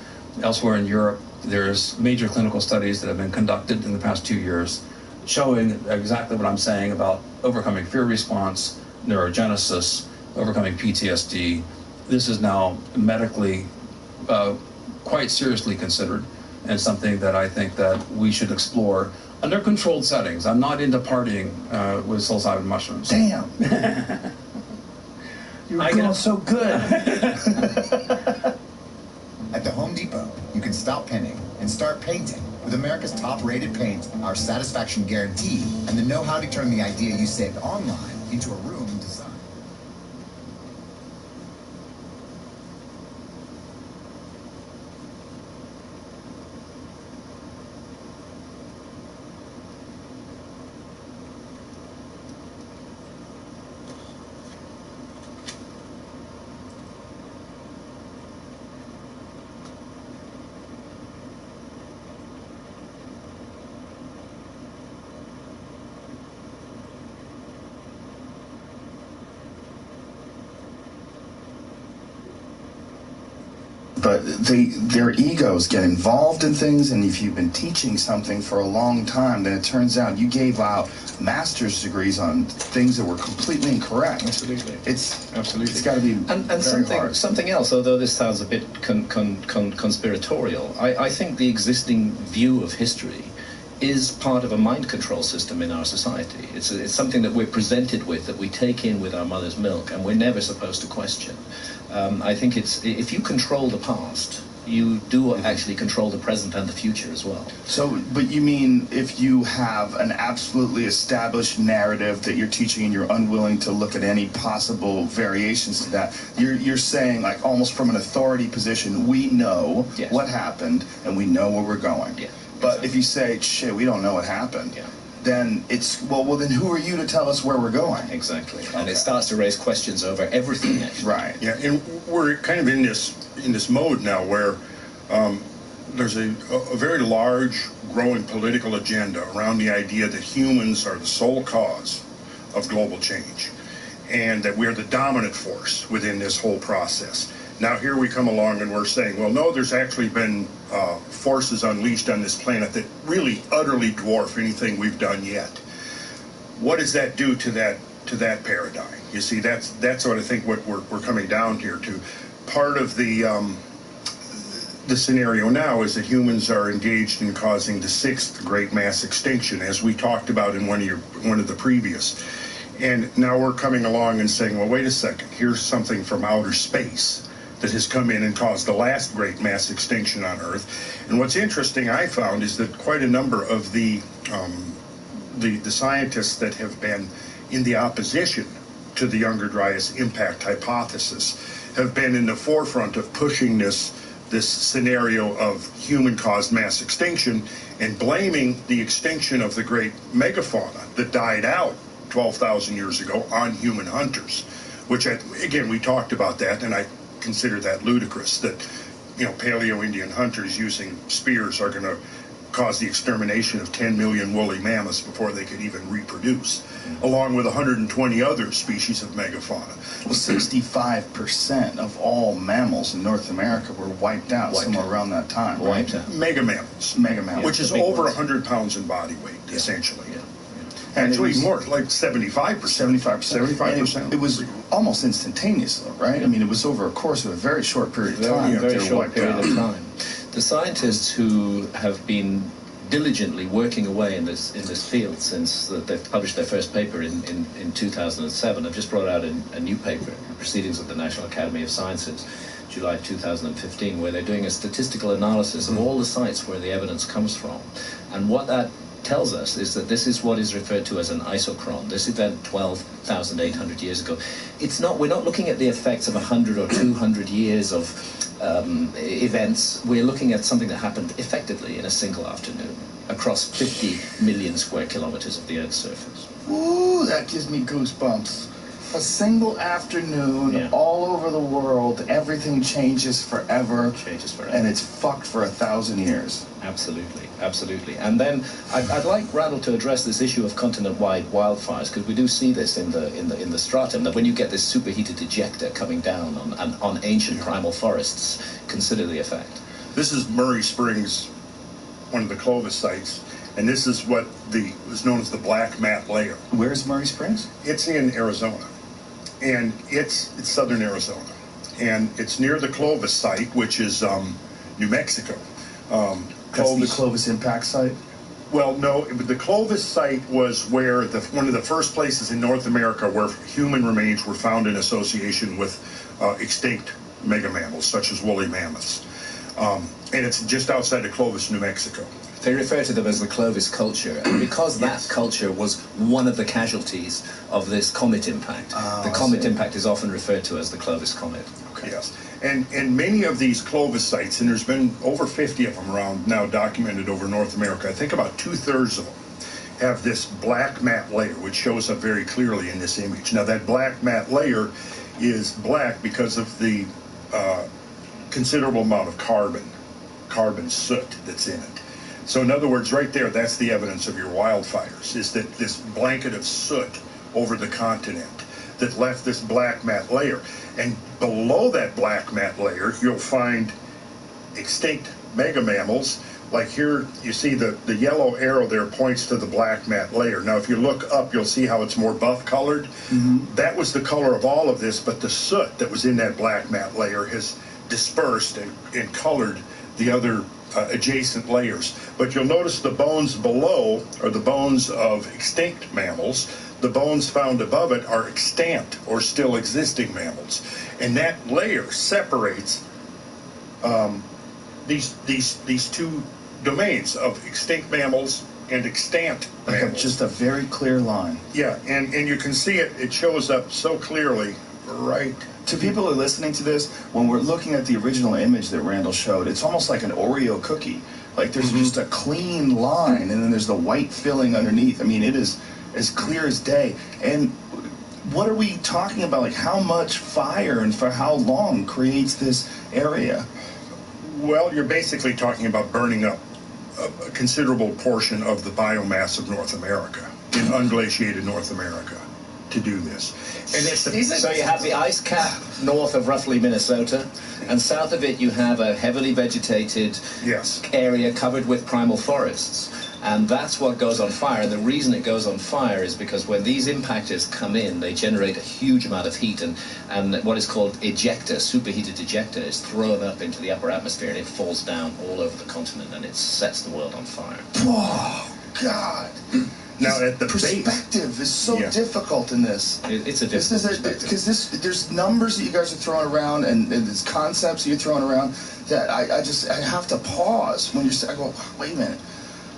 elsewhere in Europe, there's major clinical studies that have been conducted in the past 2 years showing exactly what I'm saying about overcoming fear response, neurogenesis, overcoming PTSD. This is now medically quite seriously considered and something that I think that we should explore under controlled settings. I'm not into partying with psilocybin mushrooms. Damn. You were doing so good. At the Home Depot, you can stop pinning and start painting with America's top-rated paint, our satisfaction guarantee, and the know-how to turn the idea you saved online into a room designed. but their egos get involved in things, and if you've been teaching something for a long time, then it turns out you gave out master's degrees on things that were completely incorrect. Absolutely. It's Absolutely. got to be and very hard. something else, although this sounds a bit conspiratorial, I think the existing view of history is part of a mind control system in our society. It's something that we're presented with, that we take in with our mother's milk, and we're never supposed to question. I think if you control the past, you do actually control the present and the future as well. So, but you mean if you have an absolutely established narrative that you're teaching and you're unwilling to look at any possible variations to that, you're saying, like, almost from an authority position, we know Yes. what happened and we know where we're going. Yeah, But if you say, shit, we don't know what happened, Yeah. then it's, well, then who are you to tell us where we're going? Exactly. And Okay. it starts to raise questions over everything, actually. Right. Yeah, and we're kind of in this mode now where there's a very large growing political agenda around the idea that humans are the sole cause of global change and that we're the dominant force within this whole process. Now here we come along and we're saying, well, no, there's actually been forces unleashed on this planet that really utterly dwarf anything we've done yet. What does that do to that paradigm? You see, that's what I think what we're coming down here to. Part of the scenario now is that humans are engaged in causing the sixth great mass extinction, as we talked about in one of the previous. And now we're coming along and saying, well, wait a second, here's something from outer space that has come in and caused the last great mass extinction on Earth. And what's interesting, I found, is that quite a number of the scientists that have been in the opposition to the Younger Dryas impact hypothesis have been in the forefront of pushing this scenario of human-caused mass extinction and blaming the extinction of the great megafauna that died out 12,000 years ago on human hunters, which, again, we talked about that, and I consider that ludicrous, that, you know, Paleo-Indian hunters using spears are going to cause the extermination of 10 million woolly mammoths before they could even reproduce, along with 120 other species of megafauna. Well, 65% of all mammals in North America were wiped out somewhere around that time. Right? Wiped out. Mega mammals. Mega mammals. Which is The big over ones. 100 pounds in body weight, essentially. Yeah. Actually, And it was- more, like 75%. 75%. 75%. And it was almost instantaneous, though, right? I mean, it was over a course of a very short period of time. that Very they were short wiped period out. of time. The scientists who have been diligently working away in this field since they've published their first paper in 2007 have just brought out a new paper, Proceedings of the National Academy of Sciences, July 2015, where they're doing a statistical analysis of all the sites where the evidence comes from. And what that tells us is that this is what is referred to as an isochron. This event 12,800 years ago. We're not looking at the effects of 100 or 200 years of events. We're looking at something that happened effectively in a single afternoon across 50 million square kilometers of the Earth's surface. Ooh, that gives me goosebumps. A single afternoon, Yeah. all over the world, everything changes forever. Changes forever. And it's fucked for 1,000 years. Absolutely, absolutely. And then I'd like Randall to address this issue of continent-wide wildfires, because we do see this in the stratum, that when you get this superheated ejecta coming down on ancient primal forests, consider the effect. This is Murray Springs, one of the Clovis sites, and this is what was known as the black mat layer. Where's Murray Springs? It's in Arizona, and it's southern Arizona, and it's near the Clovis site, which is New Mexico. That's the Clovis impact site? Well, no, the Clovis site was where one of the first places in North America where human remains were found in association with extinct megamammals, such as woolly mammoths. And it's just outside of Clovis, New Mexico. They refer to them as the Clovis culture, and because that culture was one of the casualties of this comet impact, the comet impact is often referred to as the Clovis comet. Okay. Yes. And many of these Clovis sites, and there's been over 50 of them around now documented over North America, I think about 2/3 of them have this black mat layer, which shows up very clearly in this image. Now that black mat layer is black because of the considerable amount of carbon soot that's in it. So in other words, right there, that's the evidence of your wildfires, is that this blanket of soot over the continent that left this black mat layer. And below that black mat layer, you'll find extinct mega mammals. Like here, you see the yellow arrow there points to the black mat layer. Now, if you look up, you'll see how it's more buff colored. That was the color of all of this, but the soot that was in that black mat layer has dispersed and colored the other adjacent layers. But you'll notice the bones below are the bones of extinct mammals. The bones found above it are extant or still existing mammals. And that layer separates these two domains of extinct mammals and extant mammals. Just a very clear line. Yeah, and you can see it shows up so clearly right. To people who are listening to this, when we're looking at the original image that Randall showed, it's almost like an Oreo cookie. Like there's just a clean line, and then there's the white filling underneath. I mean, it is as clear as day. And what are we talking about? Like how much fire and for how long creates this area? Well, you're basically talking about burning up a considerable portion of the biomass of North America, in unglaciated North America, to do this. And it's So you have the ice cap north of roughly Minnesota, and south of it you have a heavily vegetated area covered with primal forests. And that's what goes on fire. And the reason it goes on fire is because when these impactors come in, they generate a huge amount of heat, and what is called ejecta, superheated ejecta, is thrown up into the upper atmosphere, and it falls down all over the continent, and it sets the world on fire. Oh, God. Now, at the perspective is so difficult in this. It's a difficult perspective. Because there's numbers that you guys are throwing around, and there's concepts you're throwing around that I have to pause when you're saying, I go, wait a minute.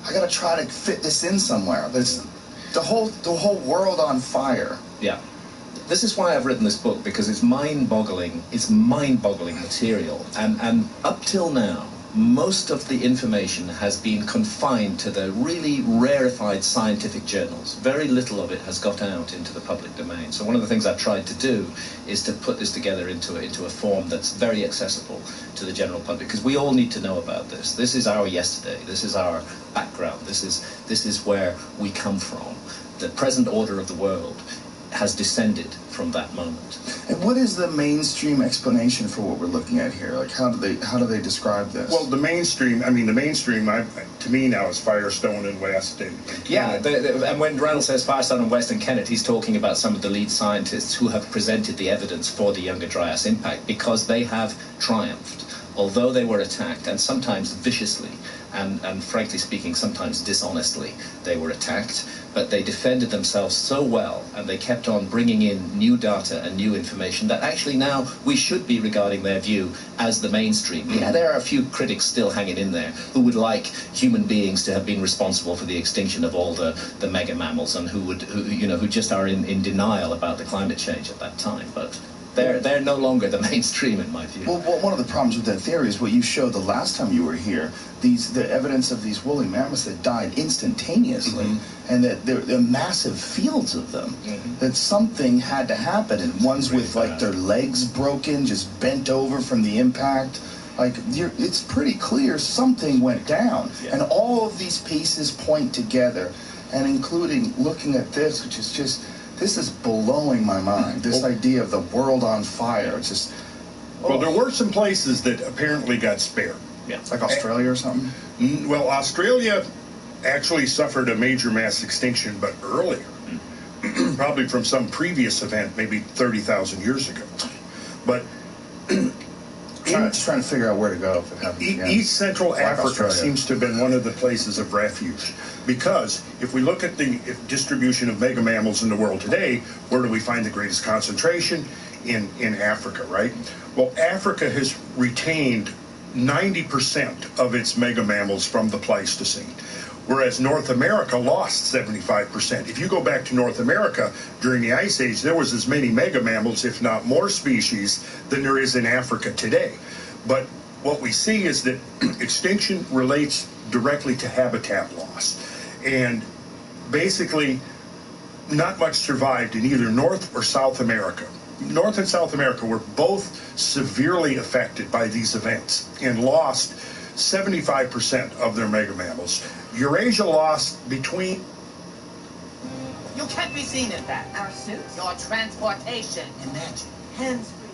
I got to try to fit this in somewhere. There's the whole world on fire. Yeah. This is why I've written this book, because it's mind-boggling. It's mind-boggling material. And up till now, most of the information has been confined to the really rarefied scientific journals. Very little of it has got out into the public domain. So one of the things I've tried to do is to put this together into a form that's very accessible to the general public, because we all need to know about this. This is our yesterday. This is our background. This is where we come from. The present order of the world has descended from that moment. And what is the mainstream explanation for what we're looking at here? Like, how do they describe this? Well, the mainstream, to me now is Firestone and West. And and when Randall says Firestone and West and Kennett, he's talking about some of the lead scientists who have presented the evidence for the Younger Dryas impact, because they have triumphed. Although they were attacked, and sometimes viciously, and frankly speaking, sometimes dishonestly, they were attacked, but they defended themselves so well, and they kept on bringing in new data and new information that actually now we should be regarding their view as the mainstream. Yeah, there are a few critics still hanging in there who would like human beings to have been responsible for the extinction of all the mega mammals, and who just are in denial about the climate change at that time. But they're no longer the mainstream, in my view. Well, one of the problems with that theory is what you showed the last time you were here, the evidence of these woolly mammoths that died instantaneously, and that there are massive fields of them, that something had to happen, and ones with like their legs broken, just bent over from the impact. Like, it's pretty clear something went down, and all of these pieces point together, and including looking at this, which is just, this is blowing my mind. This idea of the world on fire. It's just. Well, there were some places that apparently got spared. Yeah. Like Australia or something? Well, Australia actually suffered a major mass extinction, but earlier. Probably from some previous event, maybe 30,000 years ago. But just trying to figure out where to go if it happens again. East Central Africa seems to have been one of the places of refuge, because if we look at the distribution of mega mammals in the world today, where do we find the greatest concentration? In Africa, right? Well, Africa has retained 90% of its mega mammals from the Pleistocene, whereas North America lost 75%. If you go back to North America during the Ice Age, there was as many mega mammals, if not more species, than there is in Africa today. But what we see is that extinction relates directly to habitat loss. And basically, not much survived in either North or South America. North and South America were both severely affected by these events and lost 75% of their mega mammals. Eurasia lost between... You can't be seen in that. Our suits? Your transportation. Imagine. Hands free.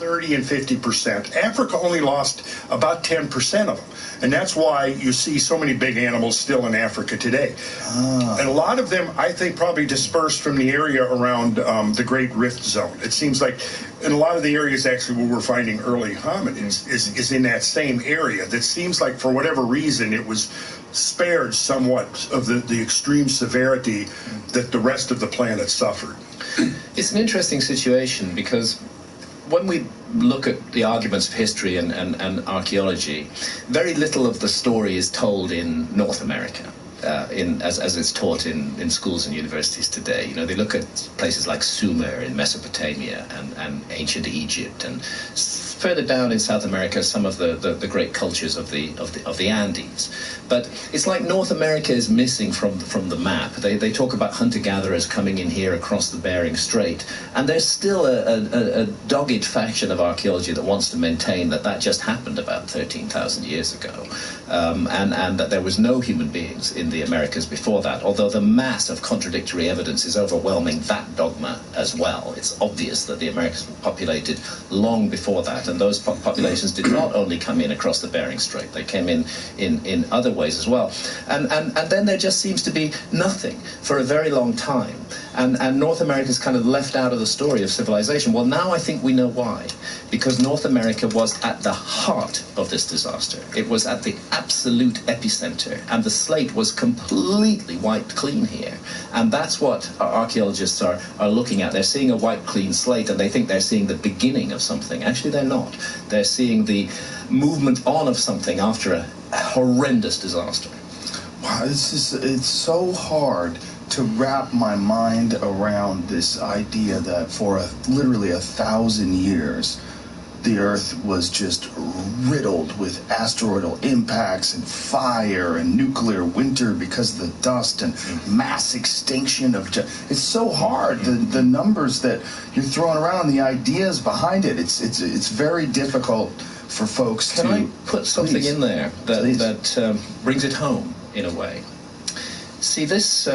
30 and 50%. Africa only lost about 10% of them. And that's why you see so many big animals still in Africa today. And a lot of them, I think, probably dispersed from the area around the Great Rift Zone. It seems like in a lot of the areas actually where we're finding early hominids is in that same area. That seems like for whatever reason it was spared somewhat of the extreme severity that the rest of the planet suffered. It's an interesting situation because when we look at the arguments of history and archaeology, very little of the story is told in North America. As it's taught in schools and universities today. You know, they look at places like Sumer in Mesopotamia and ancient Egypt, and further down in South America, some of the great cultures of the Andes. But it's like North America is missing from the map. They talk about hunter-gatherers coming in here across the Bering Strait, and there's still a dogged faction of archaeology that wants to maintain that just happened about 13,000 years ago, and that there was no human beings in the Americas before that, although the mass of contradictory evidence is overwhelming that dogma as well. It's obvious that the Americas were populated long before that, and those populations did not only come in across the Bering Strait, they came in other ways as well. And then there just seems to be nothing for a very long time, and North America's kind of left out of the story of civilization. Well, now I think we know why. Because North America was at the heart of this disaster. It was at the absolute epicenter, and the slate was completely wiped clean here. And that's what our archaeologists are looking at. They're seeing a wiped clean slate, and they think they're seeing the beginning of something. Actually, they're not. They're seeing the movement on of something after a horrendous disaster. Wow, it's so hard to wrap my mind around this idea that for literally 1,000 years, the Earth was just riddled with asteroidal impacts and fire and nuclear winter because of the dust and mass extinction of... It's so hard. The numbers that you're throwing around, the ideas behind it, it's very difficult for folks to... Can I put something in there that brings it home in a way? See, this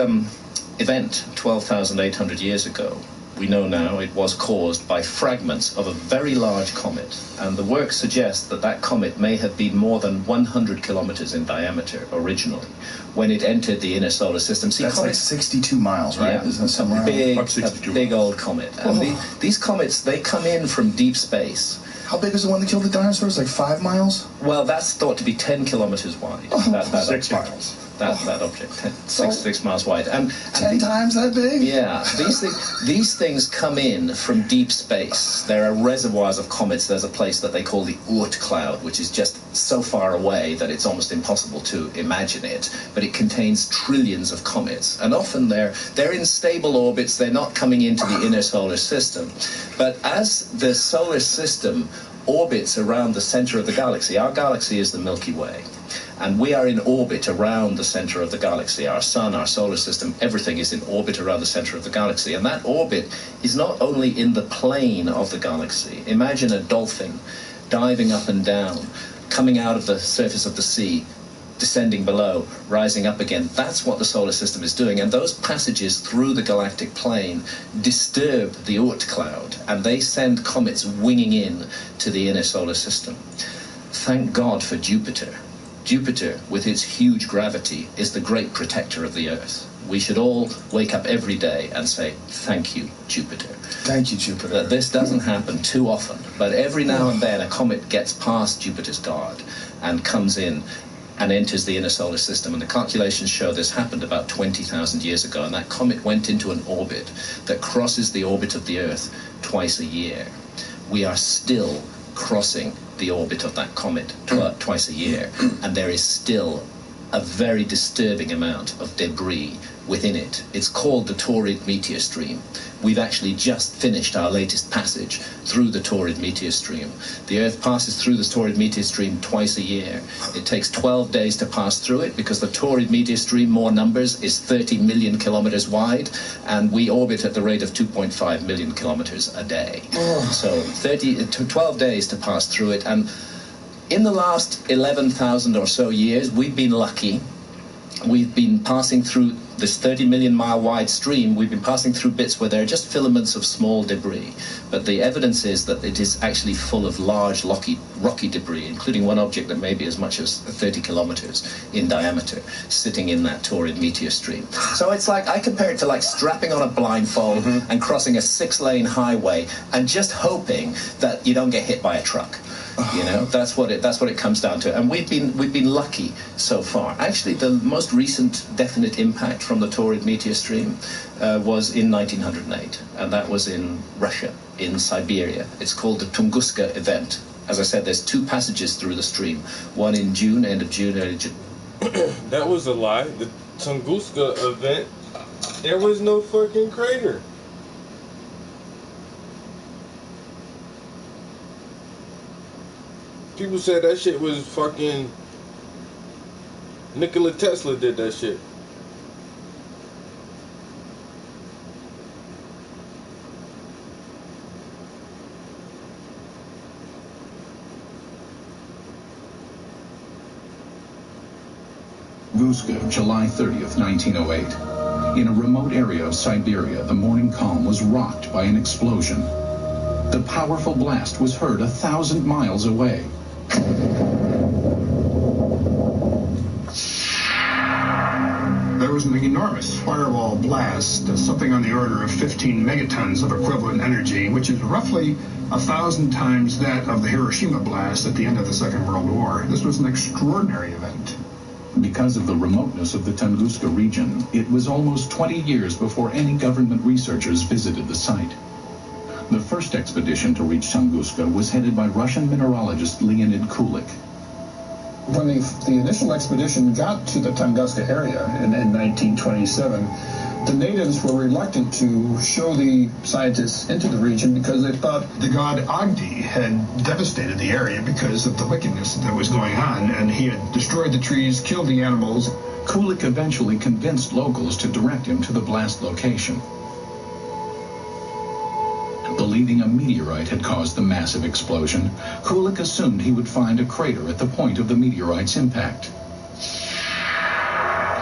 event 12,800 years ago, we know now it was caused by fragments of a very large comet, and the work suggests that comet may have been more than 100 kilometers in diameter originally when it entered the inner solar system. See, that's like 62 miles, right? Yeah, isn't it somewhere a big old comet. And these comets, they come in from deep space. How big is the one that killed the dinosaurs? Like 5 miles? Well, that's thought to be 10 kilometers wide. That 6 miles. That object, 6 miles wide, and 10 times that big. Yeah, these things come in from deep space. There are reservoirs of comets. There's a place that they call the Oort cloud, which is just so far away that it's almost impossible to imagine it. But it contains trillions of comets, and often they're in stable orbits. They're not coming into the inner solar system. But as the solar system orbits around the center of the galaxy, our galaxy is the Milky Way. And we are in orbit around the center of the galaxy. Our sun, our solar system, everything is in orbit around the center of the galaxy. And that orbit is not only in the plane of the galaxy. Imagine a dolphin diving up and down, coming out of the surface of the sea, descending below, rising up again. That's what the solar system is doing. And those passages through the galactic plane disturb the Oort cloud, and they send comets winging in to the inner solar system. Thank God for Jupiter. Jupiter, with its huge gravity, is the great protector of the Earth. We should all wake up every day and say, thank you, Jupiter. Thank you, Jupiter. That this doesn't happen too often, but every now and then a comet gets past Jupiter's guard and comes in and enters the inner solar system. And the calculations show this happened about 20,000 years ago, and that comet went into an orbit that crosses the orbit of the Earth twice a year. We are still crossing the orbit of that comet twice a year, and there is still a very disturbing amount of debris within it. It's called the Taurid meteor stream. We've actually just finished our latest passage through the Taurid meteor stream. The Earth passes through the Taurid meteor stream twice a year. It takes 12 days to pass through it because the Taurid meteor stream, more numbers, is 30 million kilometers wide, and we orbit at the rate of 2.5 million kilometers a day. So 12 days to pass through it, and in the last 11,000 or so years, we've been lucky we've been passing through this 30 million mile wide stream. We've been passing through bits where there are just filaments of small debris, but the evidence is that it is actually full of large rocky debris, including one object that may be as much as 30 kilometers in diameter, sitting in that torrid meteor stream. So it's like, I compare it to like strapping on a blindfold and crossing a 6-lane highway and just hoping that you don't get hit by a truck. You know, that's what it comes down to, and we've been lucky so far. Actually, the most recent definite impact from the torrid meteor stream was in 1908, and that was in Russia, in Siberia. It's called the Tunguska event. As I said, there's 2 passages through the stream, one in June, end of June, early June. That was a lie. The Tunguska event, there was no fucking crater. People said that shit was fucking... Nikola Tesla did that shit. Tunguska, July 30th, 1908. In a remote area of Siberia, the morning calm was rocked by an explosion. The powerful blast was heard 1,000 miles away. There was an enormous firewall blast, something on the order of 15 megatons of equivalent energy, which is roughly 1,000 times that of the Hiroshima blast at the end of the Second World War. This was an extraordinary event. Because of the remoteness of the Tunguska region, it was almost 20 years before any government researchers visited the site. The first expedition to reach Tunguska was headed by Russian mineralogist Leonid Kulik. When the initial expedition got to the Tunguska area in 1927, the natives were reluctant to show the scientists into the region because they thought the god Agdi had devastated the area because of the wickedness that was going on, and he had destroyed the trees, killed the animals. Kulik eventually convinced locals to direct him to the blast location. Believing a meteorite had caused the massive explosion, Kulik assumed he would find a crater at the point of the meteorite's impact.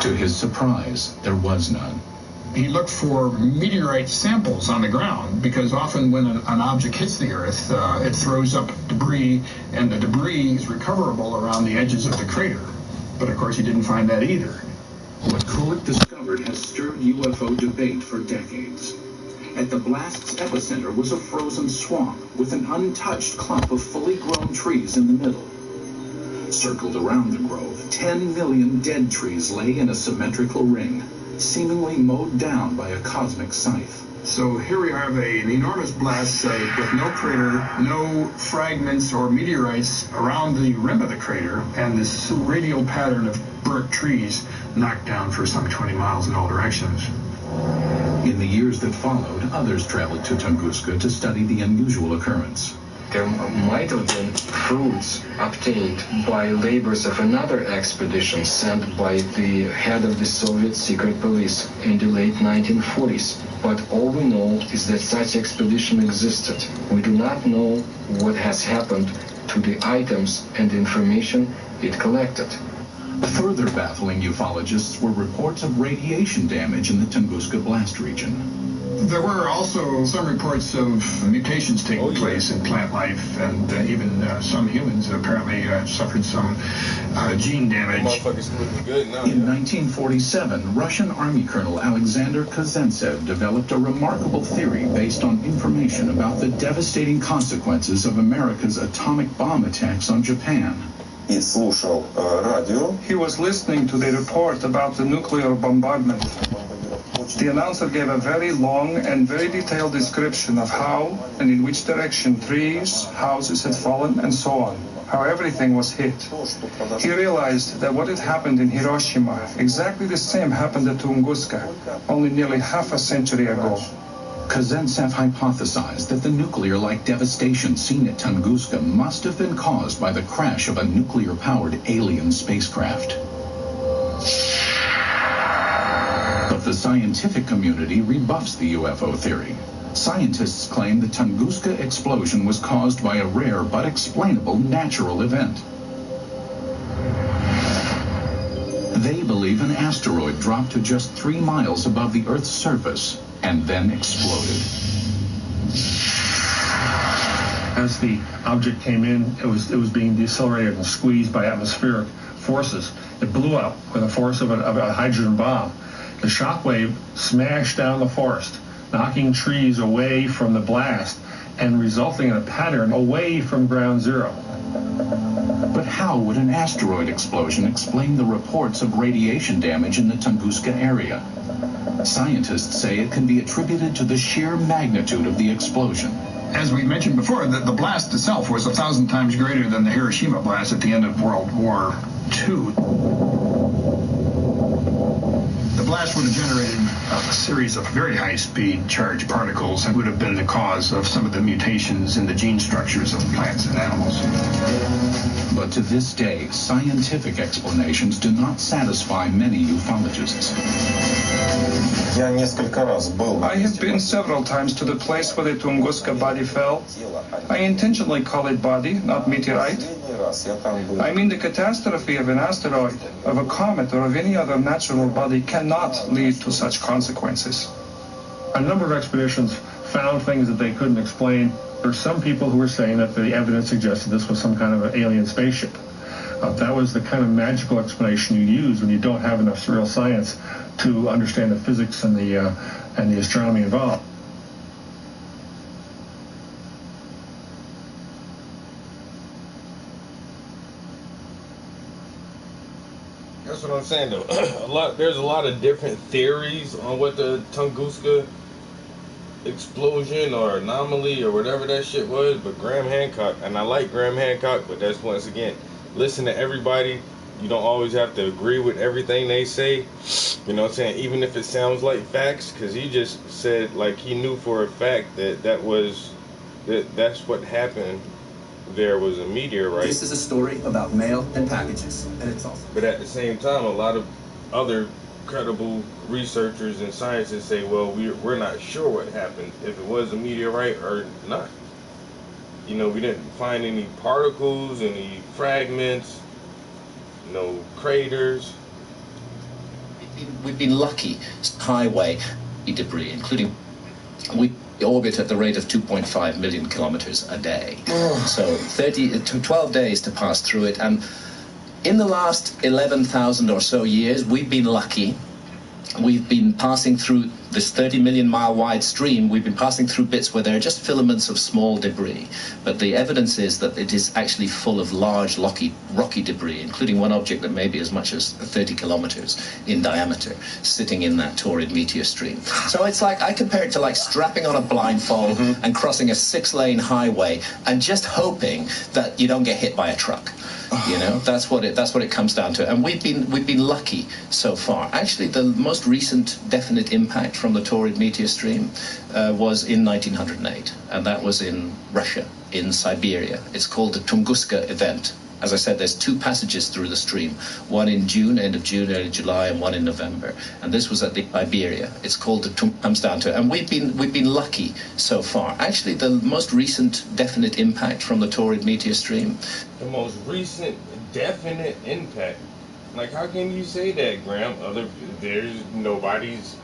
To his surprise, there was none. He looked for meteorite samples on the ground because often when an object hits the Earth, it throws up debris, and the debris is recoverable around the edges of the crater. But of course, he didn't find that either. What Kulik discovered has stirred UFO debate for decades. At the blast's epicenter was a frozen swamp with an untouched clump of fully grown trees in the middle. Circled around the grove, 10 million dead trees lay in a symmetrical ring, seemingly mowed down by a cosmic scythe. So here we have an enormous blast site with no crater, no fragments or meteorites around the rim of the crater, and this radial pattern of burnt trees knocked down for some 20 miles in all directions. In the years that followed, others traveled to Tunguska to study the unusual occurrence. There might have been fruits obtained by labors of another expedition sent by the head of the Soviet secret police in the late 1940s. But all we know is that such expedition existed. We do not know what has happened to the items and the information it collected. Further baffling ufologists were reports of radiation damage in the Tunguska blast region. There were also some reports of mutations taking place in plant life, and even some humans apparently suffered some gene damage. In 1947, Russian Army Colonel Alexander Kazantsev developed a remarkable theory based on information about the devastating consequences of America's atomic bomb attacks on Japan. He was listening to the report about the nuclear bombardment. The announcer gave a very long and very detailed description of how and in which direction trees, houses had fallen, and so on, how everything was hit. He realized that what had happened in Hiroshima, exactly the same happened at Tunguska, only nearly half a century ago. Kazantsev hypothesized that the nuclear-like devastation seen at Tunguska must have been caused by the crash of a nuclear-powered alien spacecraft. But the scientific community rebuffs the UFO theory. Scientists claim the Tunguska explosion was caused by a rare but explainable natural event. They believe an asteroid dropped to just 3 miles above the Earth's surface and then exploded. As the object came in, it was being decelerated and squeezed by atmospheric forces. It blew up with the force of a hydrogen bomb. The shock wave smashed down the forest, knocking trees away from the blast and resulting in a pattern away from ground zero. But how would an asteroid explosion explain the reports of radiation damage in the Tunguska area? Scientists say it can be attributed to the sheer magnitude of the explosion. As we mentioned before, the blast itself was 1,000 times greater than the Hiroshima blast at the end of World War II. The blast would have generated a series of very high-speed charged particles and would have been the cause of some of the mutations in the gene structures of plants and animals. But to this day, scientific explanations do not satisfy many ufologists. I have been several times to the place where the Tunguska body fell. I intentionally call it body, not meteorite. I mean, the catastrophe of an asteroid, of a comet, or of any other natural body cannot lead to such consequences. A number of expeditions found things that they couldn't explain. There were some people who were saying that the evidence suggested this was some kind of an alien spaceship. That was the kind of magical explanation you use when you don't have enough real science to understand the physics and the astronomy involved. That's what I'm saying, though. There's a lot of different theories on what the Tunguska explosion or anomaly or whatever that shit was, but Graham Hancock, and I like Graham Hancock, but that's, once again, listen to everybody. You don't always have to agree with everything they say, you know what I'm saying, even if it sounds like facts, because he just said, like, he knew for a fact that that's what happened. There was a meteorite. This is a story about mail and packages, and it's awesome. But at the same time, a lot of other credible researchers and scientists say, well, we're not sure what happened, if it was a meteorite or not. You know, we didn't find any particles, any fragments, no craters. We've been lucky. Highway debris, including we orbit at the rate of 2.5 million kilometers a day. So 12 days to pass through it. And in the last 11,000 or so years, we've been lucky. We've been passing through this 30 million mile wide stream. We've been passing through bits where there are just filaments of small debris. But the evidence is that it is actually full of large rocky debris, including one object that may be as much as 30 kilometers in diameter, sitting in that torrid meteor stream. So it's like, I compare it to like strapping on a blindfold and crossing a 6-lane highway and just hoping that you don't get hit by a truck. You know, that's what it comes down to. And we've been lucky so far. Actually, the most recent definite impact from the torrid meteor stream was in 1908, and that was in Russia, in Siberia. It's called the Tunguska event. As I said, there's 2 passages through the stream, one in June, end of June, early July, and one in November. And this was at the Siberia. It's called the comes down to, and we've been lucky so far. Actually, the most recent definite impact from the torrid meteor stream. The most recent definite impact. Like, how can you say that, Graham? Nobody's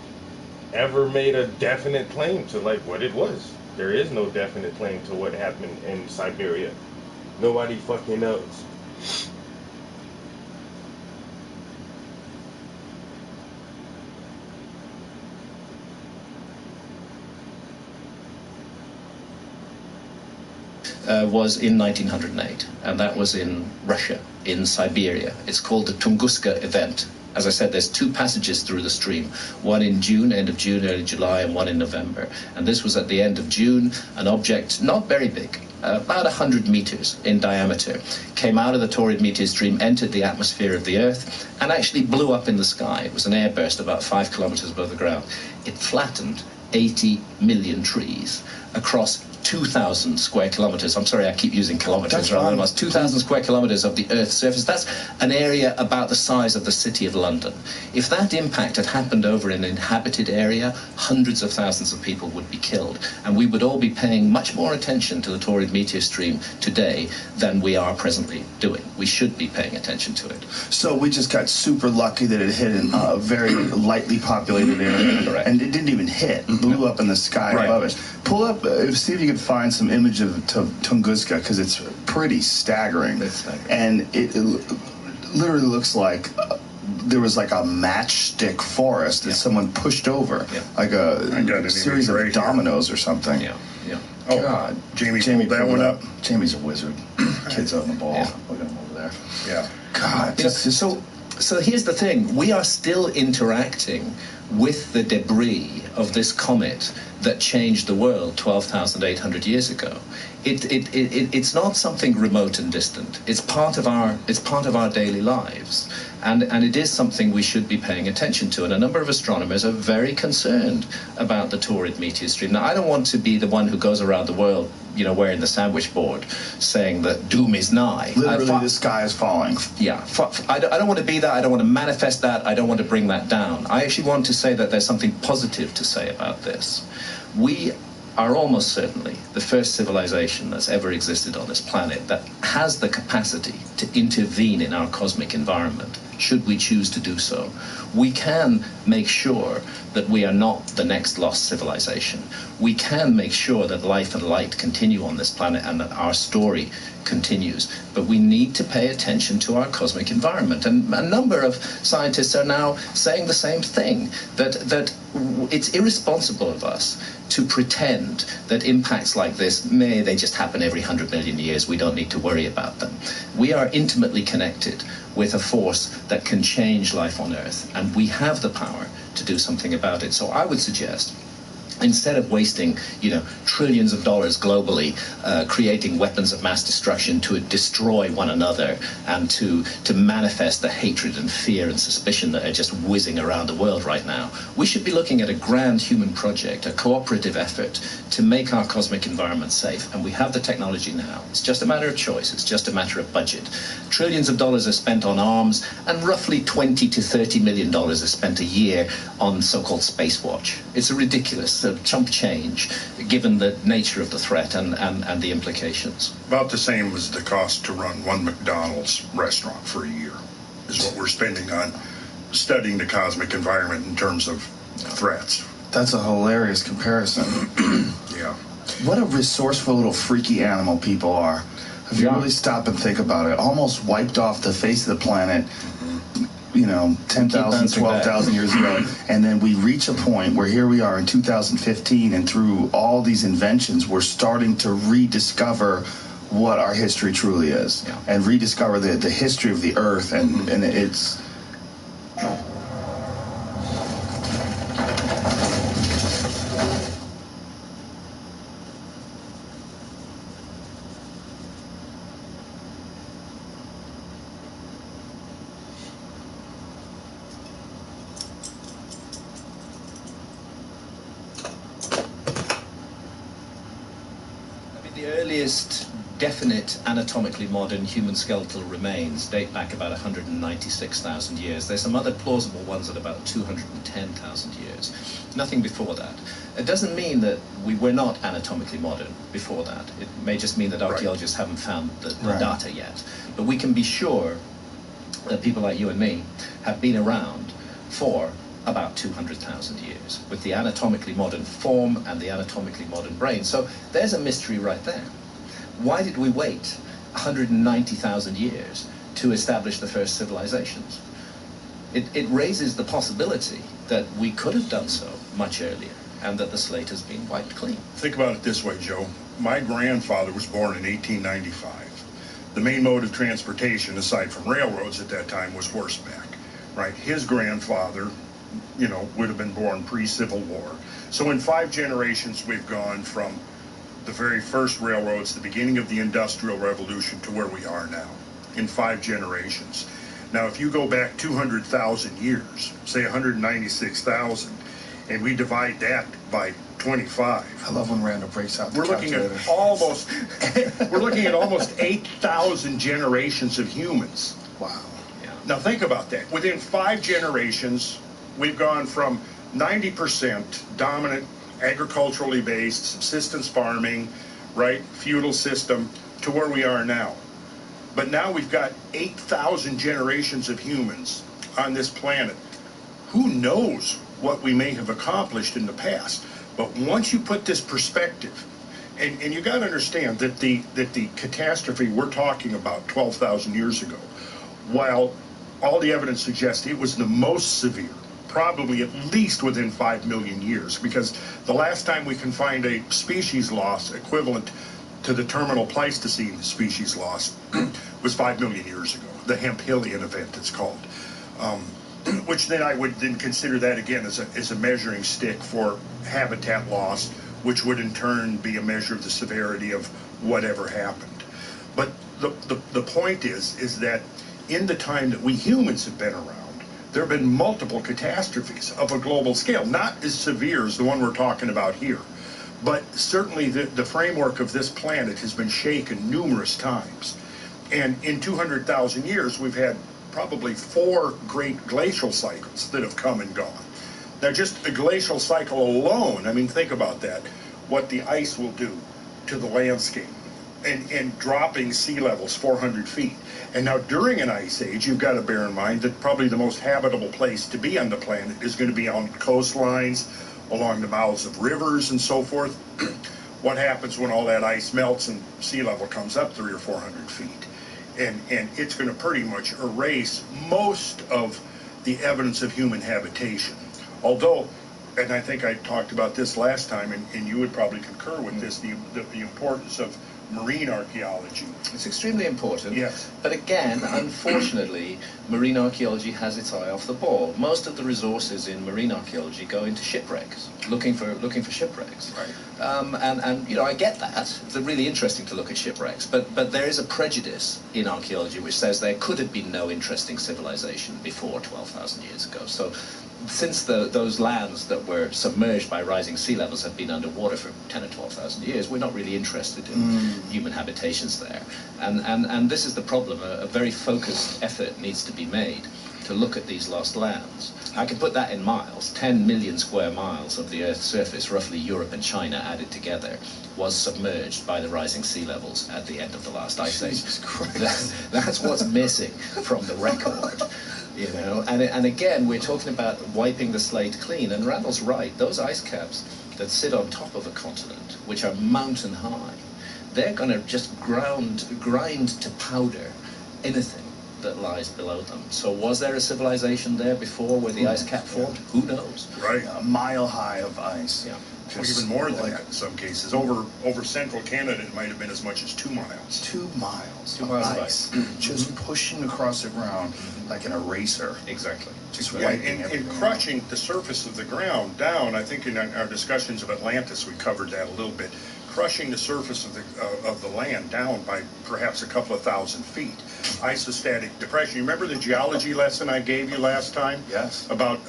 ever made a definite claim to like what it was. There is no definite claim to what happened in Siberia. Nobody fucking knows. Was in 1908, and that was in Russia, in Siberia. It's called the Tunguska event. As I said, there's 2 passages through the stream, one in June, end of June, early July, and one in November. And this was at the end of June. An object not very big, about 100 meters in diameter, came out of the torrid meteor stream, entered the atmosphere of the Earth, and actually blew up in the sky. It was an airburst about 5 kilometers above the ground. It flattened 80 million trees across 2,000 square kilometers. I'm sorry, I keep using kilometers rather than miles. 2,000 square kilometers of the Earth's surface. That's an area about the size of the city of London. If that impact had happened over an inhabited area, hundreds of thousands of people would be killed. And we would all be paying much more attention to the Taurid meteor stream today than we are presently doing. We should be paying attention to it. So we just got super lucky that it hit in a very lightly populated area. Correct. And it didn't even hit. It blew up in the sky above it. Pull up, see if you can find some image of Tunguska, because it's pretty staggering. And it literally looks like there was like a matchstick forest that someone pushed over, like a series of dominoes or something. Oh, God. Jamie pulled that one up. Jamie's a wizard. Kid's on the ball. Look at him over there. Yeah. God. So here's the thing. We are still interacting with the debris of this comet that changed the world 12,800 years ago. It's not something remote and distant. It's part of our daily lives. And it is something we should be paying attention to. And a number of astronomers are very concerned about the Taurid meteor stream. Now, I don't want to be the one who goes around the world, wearing the sandwich board, saying that doom is nigh. Literally, the sky is falling. Yeah. I don't want to be that. I don't want to manifest that. I don't want to bring that down. I actually want to say that there's something positive to say about this. We are almost certainly the first civilization that's ever existed on this planet that has the capacity to intervene in our cosmic environment, should we choose to do so. We can make sure that we are not the next lost civilization. We can make sure that life and light continue on this planet and that our story continues. But we need to pay attention to our cosmic environment. And a number of scientists are now saying the same thing, that it's irresponsible of us to pretend that impacts like this, they just happen every 100 million years. We don't need to worry about them. We are intimately connected with a force that can change life on Earth, and we have the power to do something about it. So I would suggest, instead of wasting, trillions of dollars globally, creating weapons of mass destruction to destroy one another and to manifest the hatred and fear and suspicion that are just whizzing around the world right now, we should be looking at a grand human project, a cooperative effort to make our cosmic environment safe. And we have the technology now. It's just a matter of choice. It's just a matter of budget. Trillions of dollars are spent on arms, and roughly $20 to $30 million is spent a year on so-called Space Watch. It's a ridiculous chump change, given the nature of the threat and the implications. About the same as the cost to run one McDonald's restaurant for a year is what we're spending on studying the cosmic environment in terms of threats. That's a hilarious comparison. Yeah. What a resourceful little freaky animal people are. If you really stop and think about it, almost wiped off the face of the planet, 10,000, 12,000 years ago. And then we reach a point where here we are in 2015, and through all these inventions, we're starting to rediscover what our history truly is, and rediscover the history of the Earth, and it's... The earliest definite anatomically modern human skeletal remains date back about 196,000 years. There's some other plausible ones at about 210,000 years. Nothing before that. It doesn't mean that we were not anatomically modern before that. It may just mean that archaeologists haven't found the data yet. But we can be sure that people like you and me have been around for about 200,000 years, with the anatomically modern form and the anatomically modern brain. So there's a mystery right there. Why did we wait 190,000 years to establish the first civilizations? It raises the possibility that we could have done so much earlier, and that the slate has been wiped clean. Think about it this way, Joe. My grandfather was born in 1895. The main mode of transportation, aside from railroads at that time, was horseback, right? His grandfather, would have been born pre-Civil War. So in 5 generations, we've gone from the very first railroads, the beginning of the Industrial Revolution, to where we are now, in 5 generations. Now, if you go back 200,000 years, say 196,000, and we divide that by 25. I love when Randall breaks out the We're looking at almost 8,000 generations of humans. Wow. Yeah. Now think about that. Within 5 generations, we've gone from 90% dominant, agriculturally based, subsistence farming, right, feudal system, to where we are now. But now we've got 8,000 generations of humans on this planet. Who knows what we may have accomplished in the past? But once you put this perspective, and you got to understand that the catastrophe we're talking about 12,000 years ago, while all the evidence suggests it was the most severe, probably at least within 5 million years, because the last time we can find a species loss equivalent to the terminal Pleistocene species loss was 5 million years ago, the Hemphillian event it's called, which then I would then consider that again as a measuring stick for habitat loss, which would in turn be a measure of the severity of whatever happened. But the point is that in the time that we humans have been around, there have been multiple catastrophes of a global scale, not as severe as the one we're talking about here. But certainly the framework of this planet has been shaken numerous times. And in 200,000 years, we've had probably 4 great glacial cycles that have come and gone. Now, just a glacial cycle alone, I mean, think about that, what the ice will do to the landscape, and dropping sea levels 400 feet. And now during an ice age, you've got to bear in mind that probably the most habitable place to be on the planet is going to be on coastlines, along the mouths of rivers and so forth. What happens when all that ice melts and sea level comes up 300 or 400 feet? And it's going to pretty much erase most of the evidence of human habitation. Although, and I think I talked about this last time, and you would probably concur with this, the importance of marine archaeology. It's extremely important. Yes. But again, unfortunately, marine archaeology has its eye off the ball. Most of the resources in marine archaeology go into shipwrecks, looking for shipwrecks. Right. And you know, I get that. It's really interesting to look at shipwrecks, but there is a prejudice in archaeology which says there could have been no interesting civilization before 12,000 years ago. So since those lands that were submerged by rising sea levels have been underwater for 10 or 12,000 years, we're not really interested in human habitations there. And this is the problem. A very focused effort needs to be made to look at these lost lands. I can put that in miles. 10 million square miles of the Earth's surface, roughly Europe and China added together, was submerged by the rising sea levels at the end of the last ice age. That's what's missing from the record. You know, and again, we're talking about wiping the slate clean, and Randall's right. Those ice caps that sit on top of a continent, which are mountain high, they're going to just grind to powder anything that lies below them. So was there a civilization there before where the ice cap formed? Who knows? Right. A mile high of ice. Yeah. Or even more than that in some cases. Over central Canada, it might have been as much as 2 miles. 2 miles. 2 miles of ice. Just pushing across the ground like an eraser. Exactly. Just Yeah, wiping and everything crushing the surface of the ground down. I think in our discussions of Atlantis, we covered that a little bit. Crushing the surface of the land down by perhaps a couple of thousand feet. Isostatic depression. You remember the geology lesson I gave you last time? Yes. About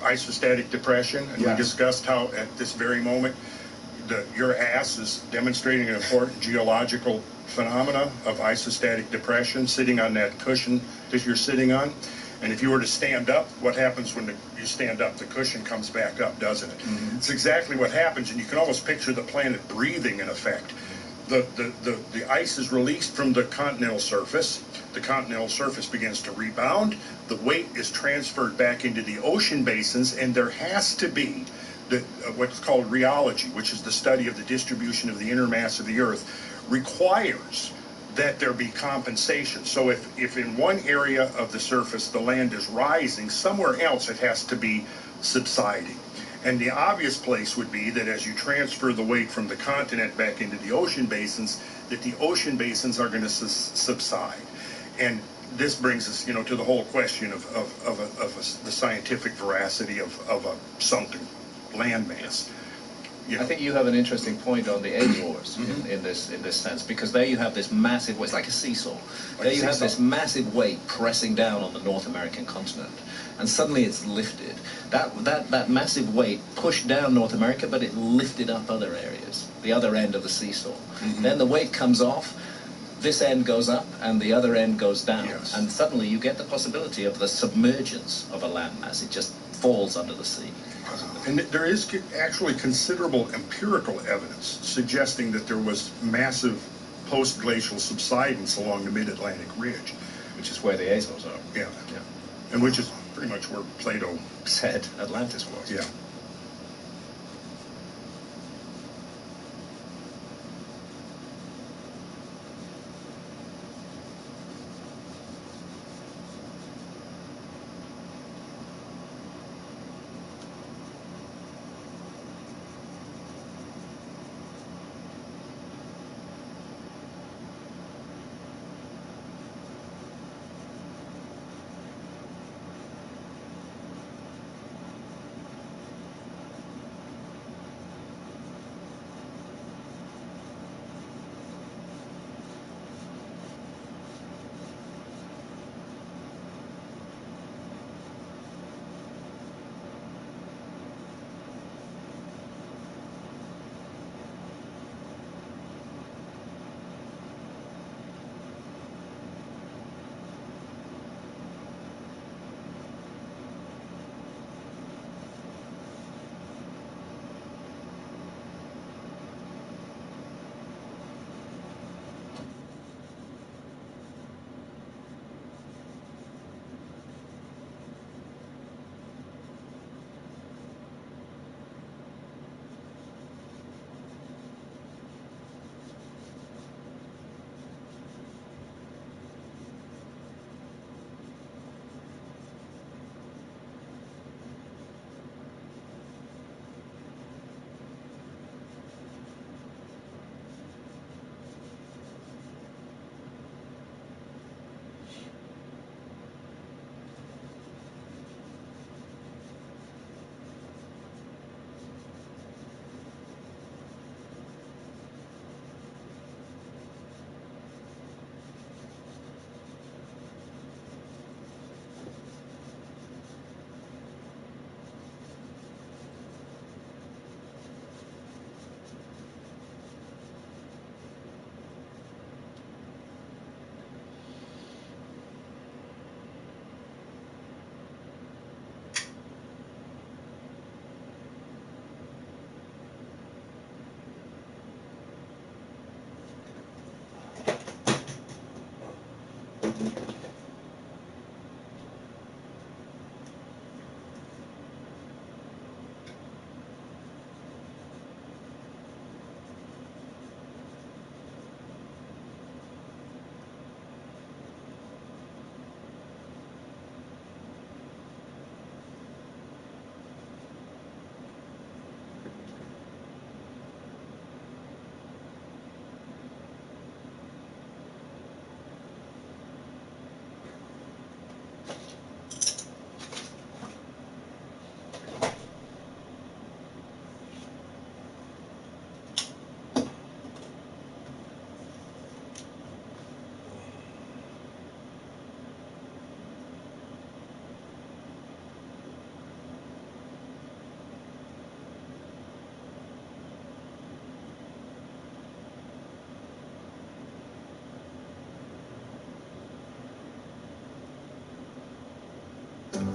isostatic depression, and Yes. we discussed how at this very moment your ass is demonstrating an important geological phenomena of isostatic depression, sitting on that cushion that you're sitting on. And if you were to stand up, what happens when you stand up? The cushion comes back up, doesn't it? Mm-hmm. It's exactly what happens, and you can almost picture the planet breathing in effect. The ice is released from the continental surface. The continental surface begins to rebound. The weight is transferred back into the ocean basins, and there has to be what's called rheology, which is the study of the distribution of the inner mass of the Earth, requires that there be compensation. So if in one area of the surface the land is rising, somewhere else it has to be subsiding. And the obvious place would be that as you transfer the weight from the continent back into the ocean basins, that the ocean basins are going to subside. And this brings us, to the whole question of the scientific veracity of a sunken landmass. Yeah. I think you have an interesting point on the aid wars in this sense, because there you have this massive, it's like a seesaw. There you have this massive weight pressing down on the North American continent, and suddenly it's lifted. That massive weight pushed down North America, but it lifted up other areas, the other end of the seesaw. Then the weight comes off, this end goes up and the other end goes down, and suddenly you get the possibility of the submergence of a landmass. It just falls under the sea. And there is actually considerable empirical evidence suggesting that there was massive post-glacial subsidence along the mid-Atlantic ridge. Which is where the Azores are. Yeah. And which is pretty much where Plato said Atlantis was. Yeah.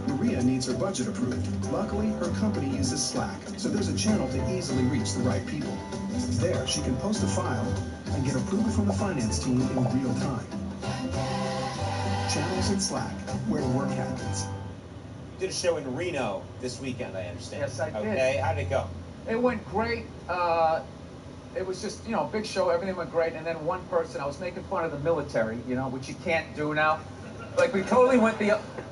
Maria needs her budget approved. Luckily, her company uses Slack, so there's a channel to easily reach the right people. There, she can post a file and get approval from the finance team in real time. Channels in Slack, where work happens. You did a show in Reno this weekend, I understand. Yes, I did. Okay, how did it go? It went great. It was just, you know, a big show. Everything went great. And then one person, I was making fun of the military, you know, which you can't do now. Like, we totally went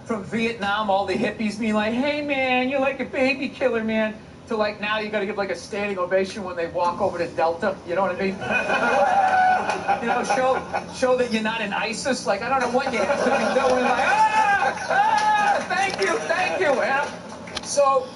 from Vietnam, all the hippies being like, hey, man, you're like a baby killer, man, to like now you got to give like a standing ovation when they walk over to Delta. You know what I mean? You know, show that you're not in ISIS. Like, I don't know what you have to be doing. Like, thank you. And so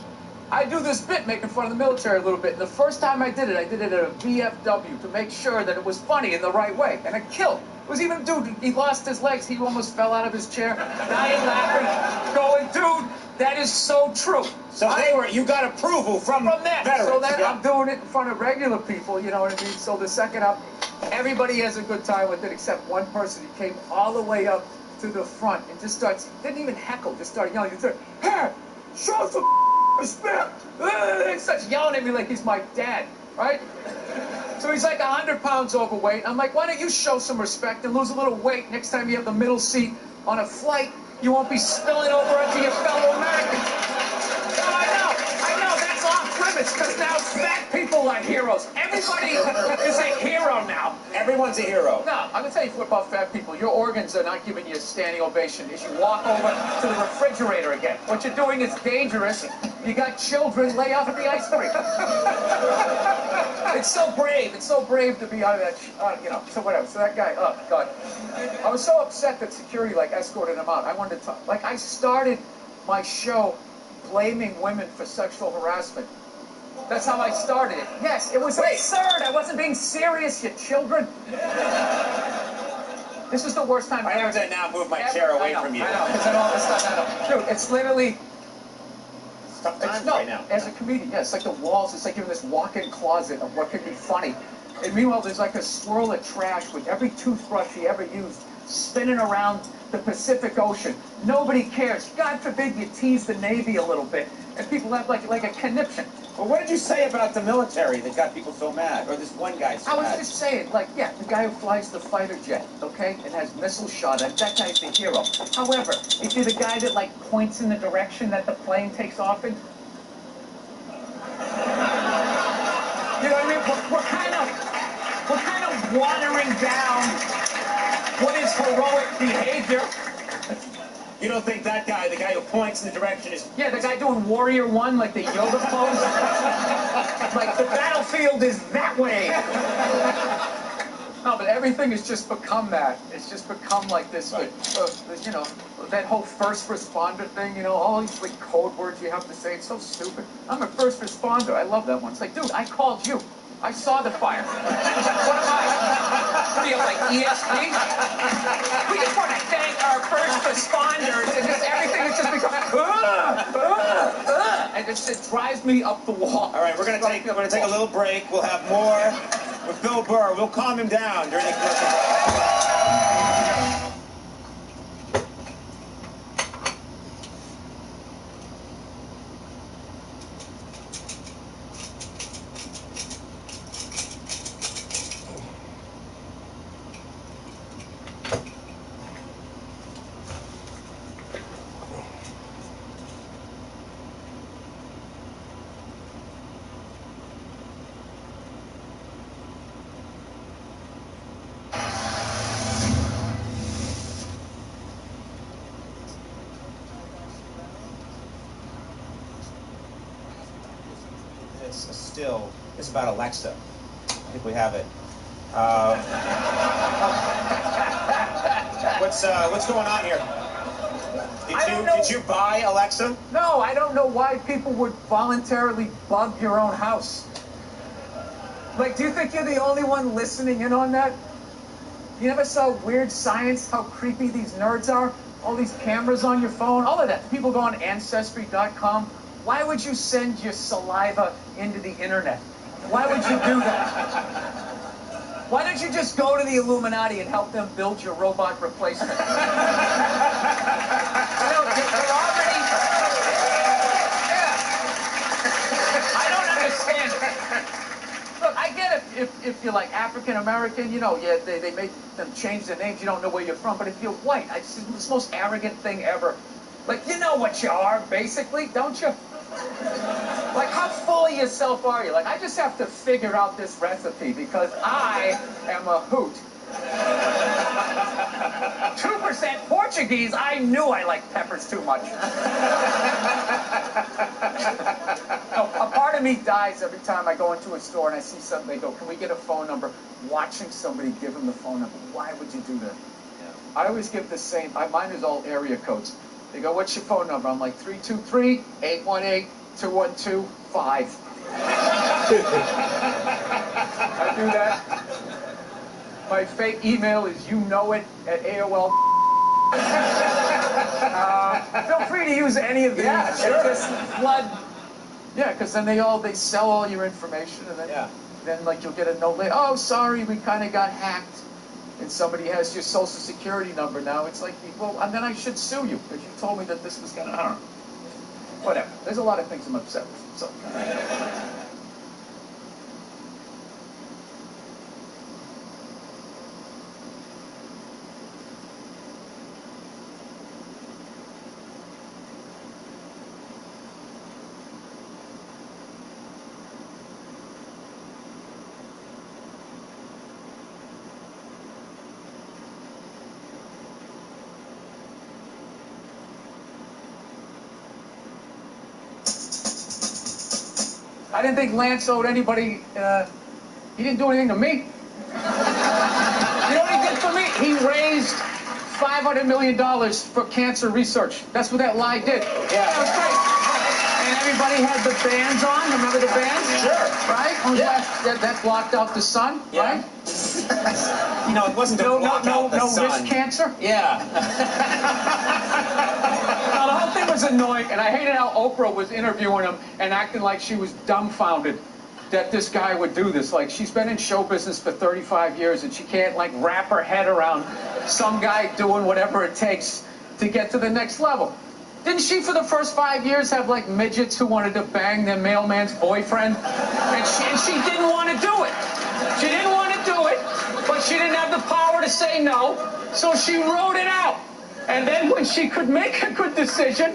I do this bit making fun of the military a little bit. And the first time I did it at a VFW to make sure that it was funny in the right way. And it killed. It was even a dude, he lost his legs. He almost fell out of his chair. Now he's laughing, going, dude, that is so true. So you got approval from them. veterans. So then yeah. I'm doing it in front of regular people, you know what I mean? So the second up, everybody has a good time with it except one person. He came all the way up to the front and just didn't even heckle, just started yelling. He said, hey, show some respect. He starts yelling at me like he's my dad, right? So he's like 100 pounds overweight. I'm like, why don't you show some respect and lose a little weight? Next time you have the middle seat on a flight, you won't be spilling over onto your fellow Americans. No, I know, that's off limits because now fat people are heroes. Everybody is a hero now. Everyone's a hero. No, I'm gonna tell you about fat people. Your organs are not giving you a standing ovation as you walk over to the refrigerator again. What you're doing is dangerous. You got children, lay off at the ice cream. It's so brave. It's so brave to be out of that, so whatever. So that guy, oh, God. I was so upset that security, escorted him out. I wanted to talk. I started my show blaming women for sexual harassment. That's how I started it. Yes, it was absurd. I wasn't being serious, you children. This is the worst time I have to now move my chair away from you. I know, because then all this stuff, I know. Dude, it's literally... Tough times right now. As a comedian, it's like the walls, it's like in this walk-in closet of what could be funny. And meanwhile, there's like a swirl of trash with every toothbrush he ever used spinning around the Pacific Ocean. Nobody cares. God forbid you tease the Navy a little bit, and people have like a conniption. Well, what did you say about the military that got people so mad? Or this one guy so I was mad? just saying, the guy who flies the fighter jet, okay, and has missile shot at, that guy's the hero. However, if you're the guy that, points in the direction that the plane takes off in, you know what I mean? We're kind of watering down what is heroic behavior. You don't think that guy, the guy who points in the direction is... Yeah, the guy doing Warrior One, like the yoga pose. Like the battlefield is that way. No, but everything has just become that. It's just become like this, that whole first responder thing, all these code words you have to say. It's so stupid. I'm a first responder. I love that one. It's like, dude, I called you. I saw the fire. What am I? What are you, ESP? We just want to thank our first responders, and just everything has just become, and it drives me up the wall. All right, we're gonna take a little break. We'll have more with Bill Burr. We'll calm him down during the commercial break. It's about Alexa. I think we have it. What's going on here? Did you buy Alexa? No, I don't know why people would voluntarily bug your own house. Do you think you're the only one listening in on that? You never saw Weird Science, how creepy these nerds are? All these cameras on your phone, all of that. People go on Ancestry.com. Why would you send your saliva into the internet? Why would you do that? Why don't you just go to the Illuminati and help them build your robot replacement? You're already... Yeah. I don't understand it. Look, I get it if you're African American, they made them change their names, you don't know where you're from, but if you're white, it's the most arrogant thing ever. You know what you are, basically, don't you? How full of yourself are you? I just have to figure out this recipe because I am a hoot. 2% Portuguese, I knew I liked peppers too much. A part of me dies every time I go into a store and I see something, they go, can we get a phone number? Watching somebody give them the phone number. Why would you do that? Yeah. I always give the same, mine is all area codes. They go, what's your phone number? I'm like, 323-818-8255. 2125. I do that. My fake email is youknowit@AOL. Feel free to use any of these. Yeah, sure. Just flood. Yeah, because then they sell all your information, and then like you'll get a note later. Oh, sorry, we kind of got hacked, and somebody has your social security number now. It's like, well, and then I should sue you because you told me that this was gonna. I don't know. Whatever. There's a lot of things I'm upset with. So. I didn't think Lance owed anybody, he didn't do anything to me. You know what he did for me? He raised $500 million for cancer research. That's what that lie did. Yeah. That was great. And everybody had the bands on. Remember the bands? Sure. Right? Yeah. That blocked out the sun, right? You know, it wasn't to block out the sun. No wrist cancer? Yeah. No, the whole thing was annoying, and I hated how Oprah was interviewing him and acting like she was dumbfounded that this guy would do this. Like, she's been in show business for 35 years, and she can't, like, wrap her head around some guy doing whatever it takes to get to the next level. Didn't she, for the first 5 years, have, like, midgets who wanted to bang their mailman's boyfriend? And she didn't want to do it. She didn't want to do it, but she didn't have the power to say no, so she wrote it out. And then when she could make a good decision,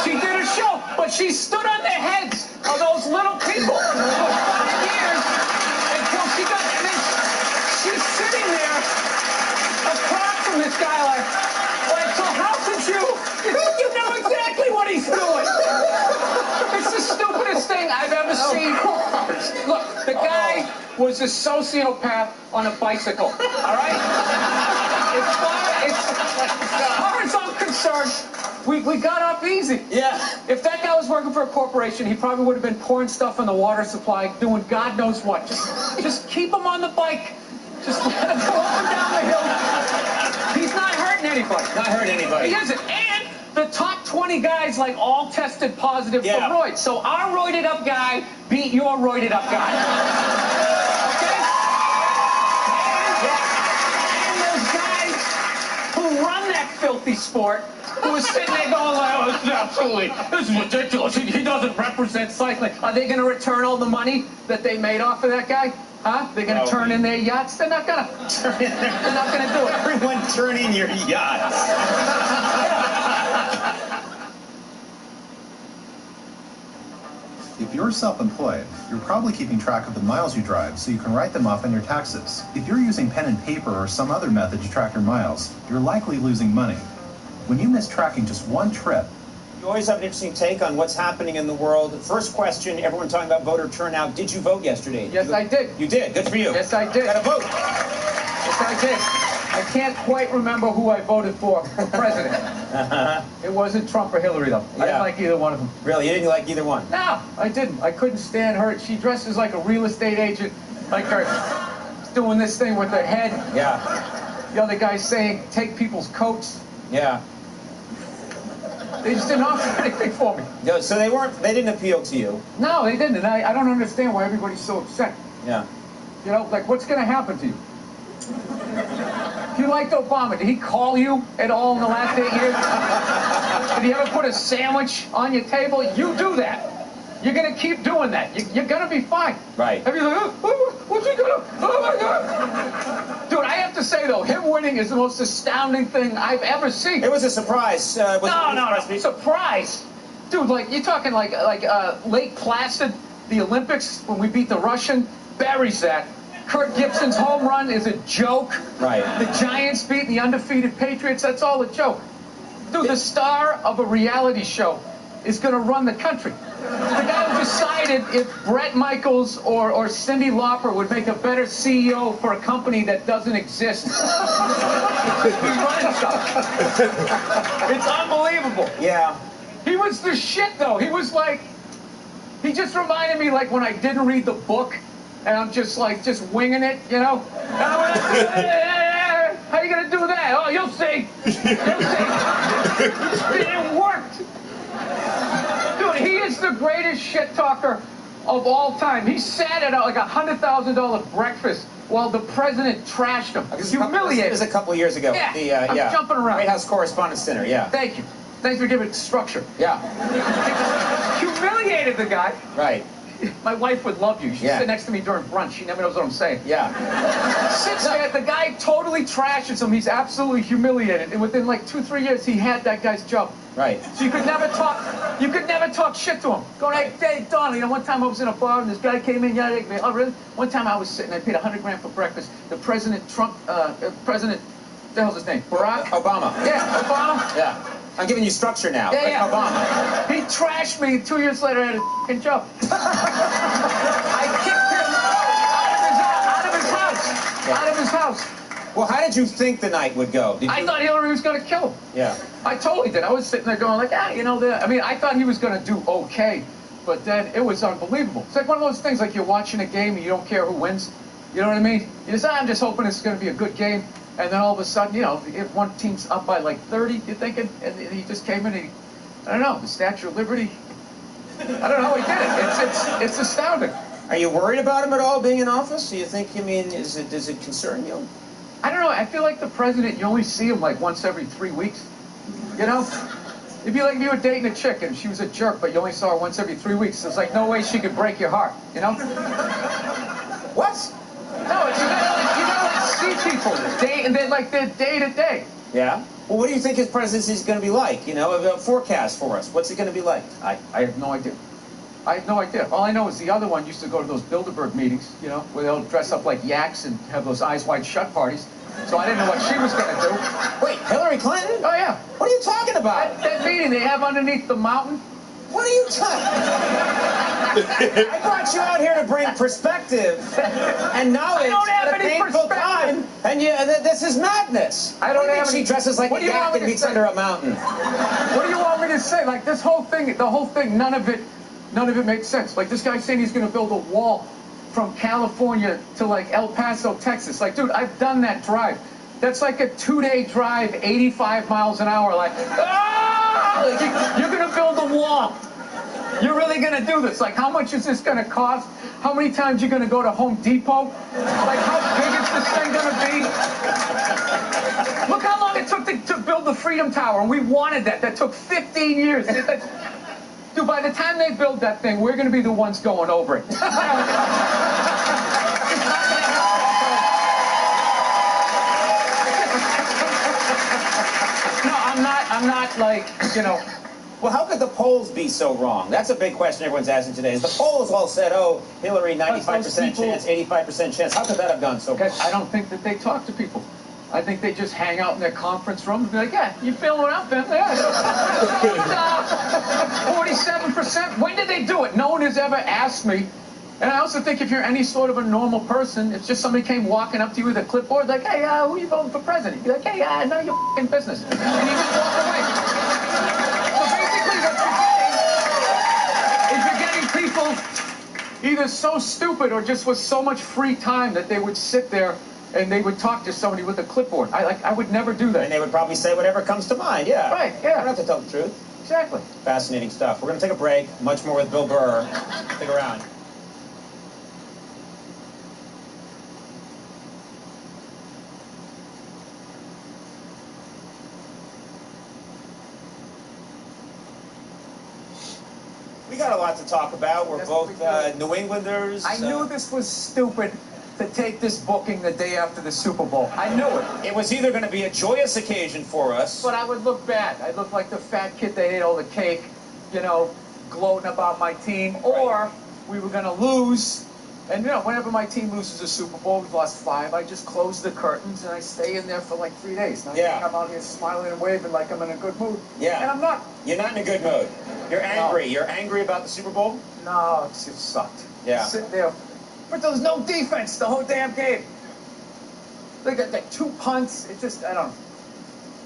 she did a show. But she stood on the heads of those little people for 5 years until she got... And then she's sitting there apart from this guy like, so how could you... You know exactly what he's doing. It's the stupidest thing I've ever seen. Look, the guy was a sociopath on a bicycle, all right? As far as I'm concerned, we got off easy. Yeah. If that guy was working for a corporation, he probably would have been pouring stuff in the water supply, doing God knows what. Just keep him on the bike. Just let him go up and down the hill. He's not hurting anybody. Not hurting anybody. He isn't. And the top 20 guys, like, all tested positive for roids. So our roided up guy beat your roided up guy. Okay? And those guys who run that filthy sport, who is sitting there going like, oh, this is ridiculous. He doesn't represent cycling. Are they going to return all the money that they made off of that guy? Huh? They're going to turn in their yachts? They're not going to turn in. They're not going to do it. Everyone turn in your yachts. If you're self-employed, you're probably keeping track of the miles you drive so you can write them off on your taxes. If you're using pen and paper or some other method to track your miles, you're likely losing money. When you miss tracking just one trip, You always have an interesting take on what's happening in the world. First question, everyone talking about voter turnout. Did you vote yesterday? Yes, I did. You did. Good for you. Yes, I did. Got to vote. Yes, I did. I can't quite remember who I voted for president. It wasn't Trump or Hillary, though. I didn't like either one of them. Really? You didn't like either one? No, I didn't. I couldn't stand her. She dresses like a real estate agent, like her doing this thing with her head. Yeah. The other guy's saying, take people's coats. Yeah. They just didn't offer anything for me. No, so they didn't appeal to you. No, they didn't. And I don't understand why everybody's so upset. Yeah. You know, like, what's going to happen to you? If you liked Obama, did he call you at all in the last 8 years? Did he ever put a sandwich on your table? You do that. You're going to keep doing that. You're going to be fine. Right. Everybody's like, oh, what's he going to... Oh, my God. Dude, I have to say, though, him winning is the most astounding thing I've ever seen. It was a surprise. No. Surprise. Dude, like, you're talking like Lake Placid, the Olympics, when we beat the Russian, buries that. Kirk Gibson's home run is a joke. Right. The Giants beating the undefeated Patriots, that's all a joke. Dude, the star of a reality show is going to run the country. The guy who decided if Brett Michaels or Cyndi Lauper would make a better CEO for a company that doesn't exist. He's running stuff. It's unbelievable. Yeah. He was the shit, though. He was like He just reminded me like when I didn't read the book, and I'm just winging it, you know? And I went, how you gonna do that? Oh, you'll see. You'll see. It worked. Dude, he is the greatest shit talker of all time. He sat at like $100,000 breakfast while the president trashed him. Humiliated. It was a couple years ago. Yeah, I'm jumping around. White House Correspondents' Dinner, yeah. Thank you. Thanks for giving it structure. Yeah. Humiliated the guy. Right. My wife would love you. She'd sit next to me during brunch. She never knows what I'm saying. Yeah. Sits there, the guy totally trashes him. He's absolutely humiliated. And within like 2-3 years, he had that guy's job. Right. So you could never talk shit to him. Going, hey, Donald, you know, one time I was in a bar and this guy came in, oh, really? One time I was sitting, I paid $100,000 for breakfast. The President Trump, what the hell's his name? Barack Obama. Yeah, Obama. Yeah. I'm giving you structure now. Yeah. Obama. He trashed me. 2 years later, I had a f***ing job. I kicked him out of his house. Well, how did you think the night would go? I thought Hillary was going to kill him. Yeah. I totally did. I was sitting there going like, you know, I thought he was going to do okay, but then it was unbelievable. It's like one of those things like you're watching a game and you don't care who wins. You know what I mean? You just, I'm just hoping it's going to be a good game. And then all of a sudden, you know, if one team's up by like 30, you're thinking, and he just came in and I don't know, the Statue of Liberty. I don't know how he did it. It's astounding. Are you worried about him at all being in office? Do you think, does it concern you? I don't know. I feel like the president, you only see him like once every 3 weeks. You know? It'd be like if you were dating a chick and she was a jerk, but you only saw her once every 3 weeks. It's like no way she could break your heart, you know? What? No, you gotta see people they're day to day. Yeah? Well, what do you think his presidency is going to be like? You know, a forecast for us. What's it going to be like? I have no idea. I have no idea. All I know is the other one used to go to those Bilderberg meetings, you know, where they'll dress up like yaks and have those eyes wide shut parties. So I didn't know what she was going to do. Wait, Hillary Clinton? Oh, yeah. What are you talking about? That meeting they have underneath the mountain. What are you talking I brought you out here to bring perspective and knowledge at a painful time, and this is madness. I don't have She dresses like a yak and meets under a mountain. What do you want me to say? Like this whole thing, none of it makes sense. Like this guy saying he's going to build a wall from California to like El Paso, Texas. Like, dude, I've done that drive. That's like a 2-day drive, 85 miles an hour. Like, like you're going to build a wall. You're really going to do this. Like, how much is this going to cost? How many times you're going to go to Home Depot? Like, how big is this thing going to be? Look how long it took to build the Freedom Tower, and we wanted that. That took 15 years. Dude, by the time they build that thing, we're going to be the ones going over it. No, I'm not like, you know. Well, how could the polls be so wrong? That's a big question everyone's asking today. Is the polls all said, oh, Hillary, 95% chance, 85% chance. How could that have gone so wrong? I don't think that they talk to people. I think they just hang out in their conference room and be like, yeah, you feeling what I'm feeling? Yeah. 47%. When did they do it? No one has ever asked me. And I also think if you're any sort of a normal person, if just somebody came walking up to you with a clipboard, like, hey, who are you voting for president? You'd be like, hey, none of your f***ing business. And you just walk away. So basically what you're getting is you're getting people either so stupid or just with so much free time that they would sit there and they would talk to somebody with a clipboard. I would never do that. And they would probably say whatever comes to mind, yeah. Right, yeah. You don't have to tell the truth. Exactly. Fascinating stuff. We're going to take a break. Much more with Bill Burr. Stick around. We got a lot to talk about. We're both New Englanders. I knew this was stupid to take this booking the day after the Super Bowl. I knew it. It was either going to be a joyous occasion for us. But I would look bad. I'd look like the fat kid that ate all the cake, you know, gloating about my team. Or we were going to lose. And, you know, whenever my team loses a Super Bowl, we've lost 5, I just close the curtains and I stay in there for like 3 days. Now I'm out here smiling and waving like I'm in a good mood. Yeah. And I'm not. You're not in a good mood. You're angry. No. You're angry about the Super Bowl? No, it sucked. Yeah. Sit there. But there was no defense the whole damn game. Look at that 2 punts. It just, I don't know.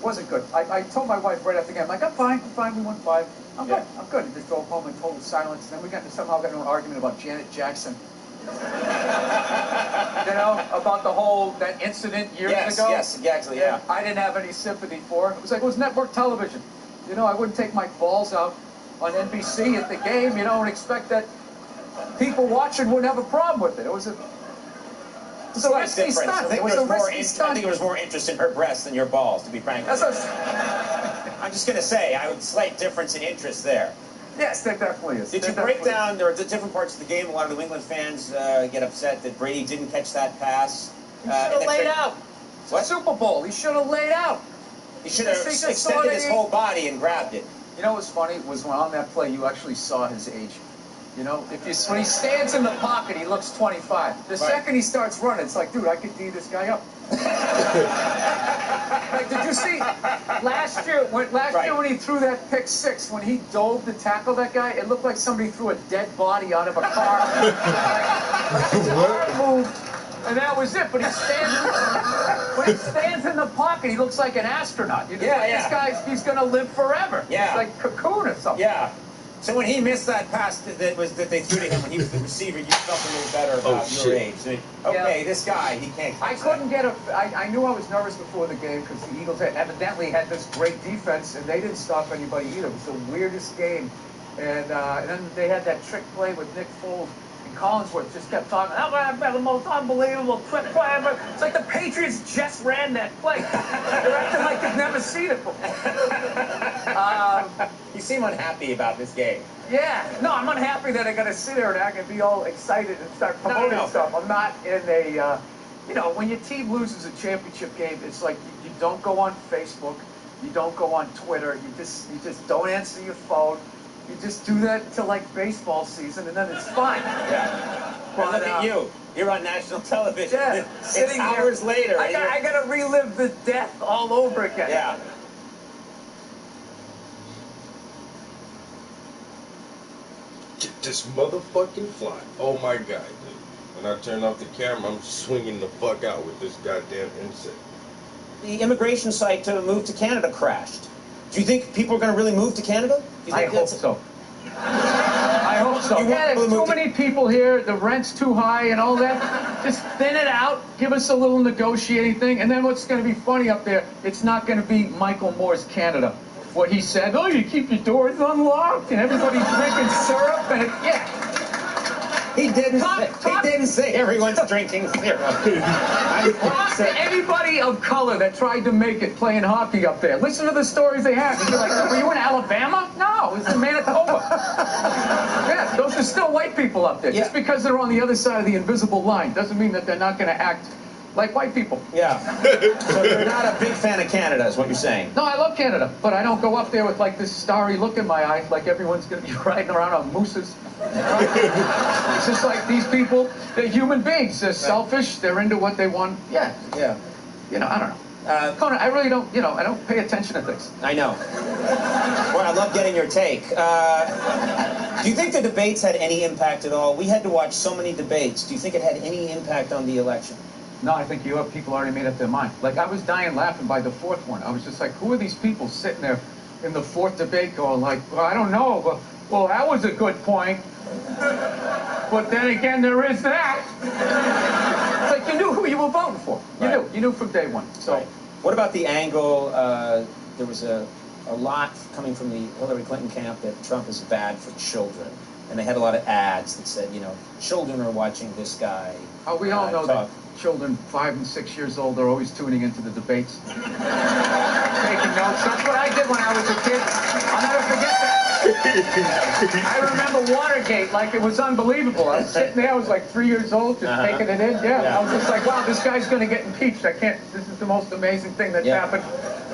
Wasn't good. I told my wife right after the game, like, I'm fine, we won 5. I'm good. I just drove home in total silence. And then we somehow got into an argument about Janet Jackson. You know, about the whole, that incident years ago. Yes, exactly, yeah. I didn't have any sympathy for it. It was network television. You know, I wouldn't take my balls out on NBC at the game, you know, and expect that people watching wouldn't have a problem with it. It was a risky stunt. I think there was more interest in her breasts than your balls, to be frank. I'm just going to say, I would slight difference in interest there. Yes, there definitely is. Did you break down, there were different parts of the game, a lot of New England fans get upset that Brady didn't catch that pass. He should have laid out. What? Super Bowl. He should have laid out. He should have extended his whole body and grabbed it. You know what's funny was when on that play, you actually saw his age. You know, when he stands in the pocket, he looks 25. The second he starts running, it's like, dude, I could D this guy up. Like, did you see last year when he threw that pick 6, when he dove to tackle that guy, it looked like somebody threw a dead body out of a car. His arm moved, and that was it. But when he stands in the pocket, he looks like an astronaut. This guy's gonna live forever. Yeah. He's like Cocoon or something. Yeah. So when he missed that pass that they threw to him when he was the receiver, you felt a little better about your age. Okay, this guy, he can't. I couldn't get I knew I was nervous before the game because the Eagles evidently had this great defense and they didn't stop anybody either. It was the weirdest game, and then they had that trick play with Nick Foles. Collinsworth just kept talking, I'm going to have the most unbelievable trick play ever. It's like the Patriots just ran that play. They're acting like they've never seen it before. You seem unhappy about this game. Yeah. No, I'm unhappy that I got to sit there and act and be all excited and start promoting stuff. I'm not in a, you know, when your team loses a championship game, it's like you don't go on Facebook, you don't go on Twitter, you just don't answer your phone. You just do that until like baseball season, and then it's fine. Yeah. But look at you. You're on national television. Yeah. It's hours later. I got to relive the death all over again. Yeah. Get this motherfucking fly. Oh my god, dude. When I turn off the camera, I'm swinging the fuck out with this goddamn insect. The immigration site to move to Canada crashed. Do you think people are going to really move to Canada? I hope so. I hope so. Yeah, there's too many people here, the rent's too high and all that. Just thin it out, give us a little negotiating thing, and then what's going to be funny up there, it's not going to be Michael Moore's Canada. What he said, oh, you keep your doors unlocked, and everybody's drinking syrup, and He didn't say everyone's drinking syrup. Talk to anybody of color that tried to make it playing hockey up there. Listen to the stories they have. You're like, were you in Alabama? No, it was in Manitoba. Yeah, those are still white people up there. Just because they're on the other side of the invisible line doesn't mean that they're not going to act like white people. Yeah. So you're not a big fan of Canada, is what you're saying? No, I love Canada, but I don't go up there with like this starry look in my eye, like everyone's going to be riding around on mooses. It's just like these people, they're human beings. They're selfish. They're into what they want. Yeah. You know, I don't know. Conan, I really don't, I don't pay attention to things. I know. Well, I love getting your take. Do you think the debates had any impact at all? We had to watch so many debates. Do you think it had any impact on the election? No, I think people already made up their mind. Like, I was dying laughing by the fourth one. I was just like, who are these people sitting there in the fourth debate going like, well, I don't know, but, well, that was a good point. But then again, there is that. It's like you knew who you were voting for. You knew from day one. So, what about the angle? There was a lot coming from the Hillary Clinton camp that Trump is bad for children, and they had a lot of ads that said, children are watching this guy. Oh, we all know that children 5 and 6 years old are always tuning into the debates, taking notes. That's what I did when I was a kid. I'll never forget that. I remember Watergate like it was unbelievable. I was sitting there, I was like 3 years old, just taking it in. I was just like, wow, this guy's going to get impeached. This is the most amazing thing that's happened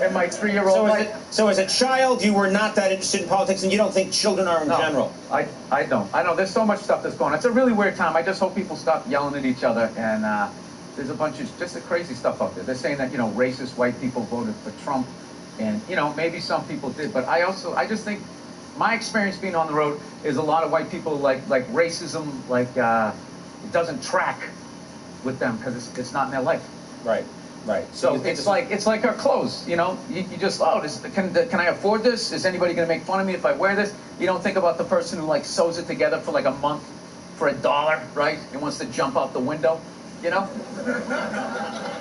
in my 3-year-old life. So as a child, you were not that interested in politics, and you don't think children are in general? I don't. I know there's so much stuff that's going on. It's a really weird time. I just hope people stop yelling at each other, and there's a bunch of just crazy stuff out there. They're saying that, racist white people voted for Trump, and, maybe some people did, but I just think my experience being on the road is a lot of white people like racism, it doesn't track with them because it's not in their life. Right. Right. So it's like our clothes, you know. You just, oh, can I afford this? Is anybody going to make fun of me if I wear this? You don't think about the person who like sews it together for like a month for $1, right? And wants to jump out the window, you know?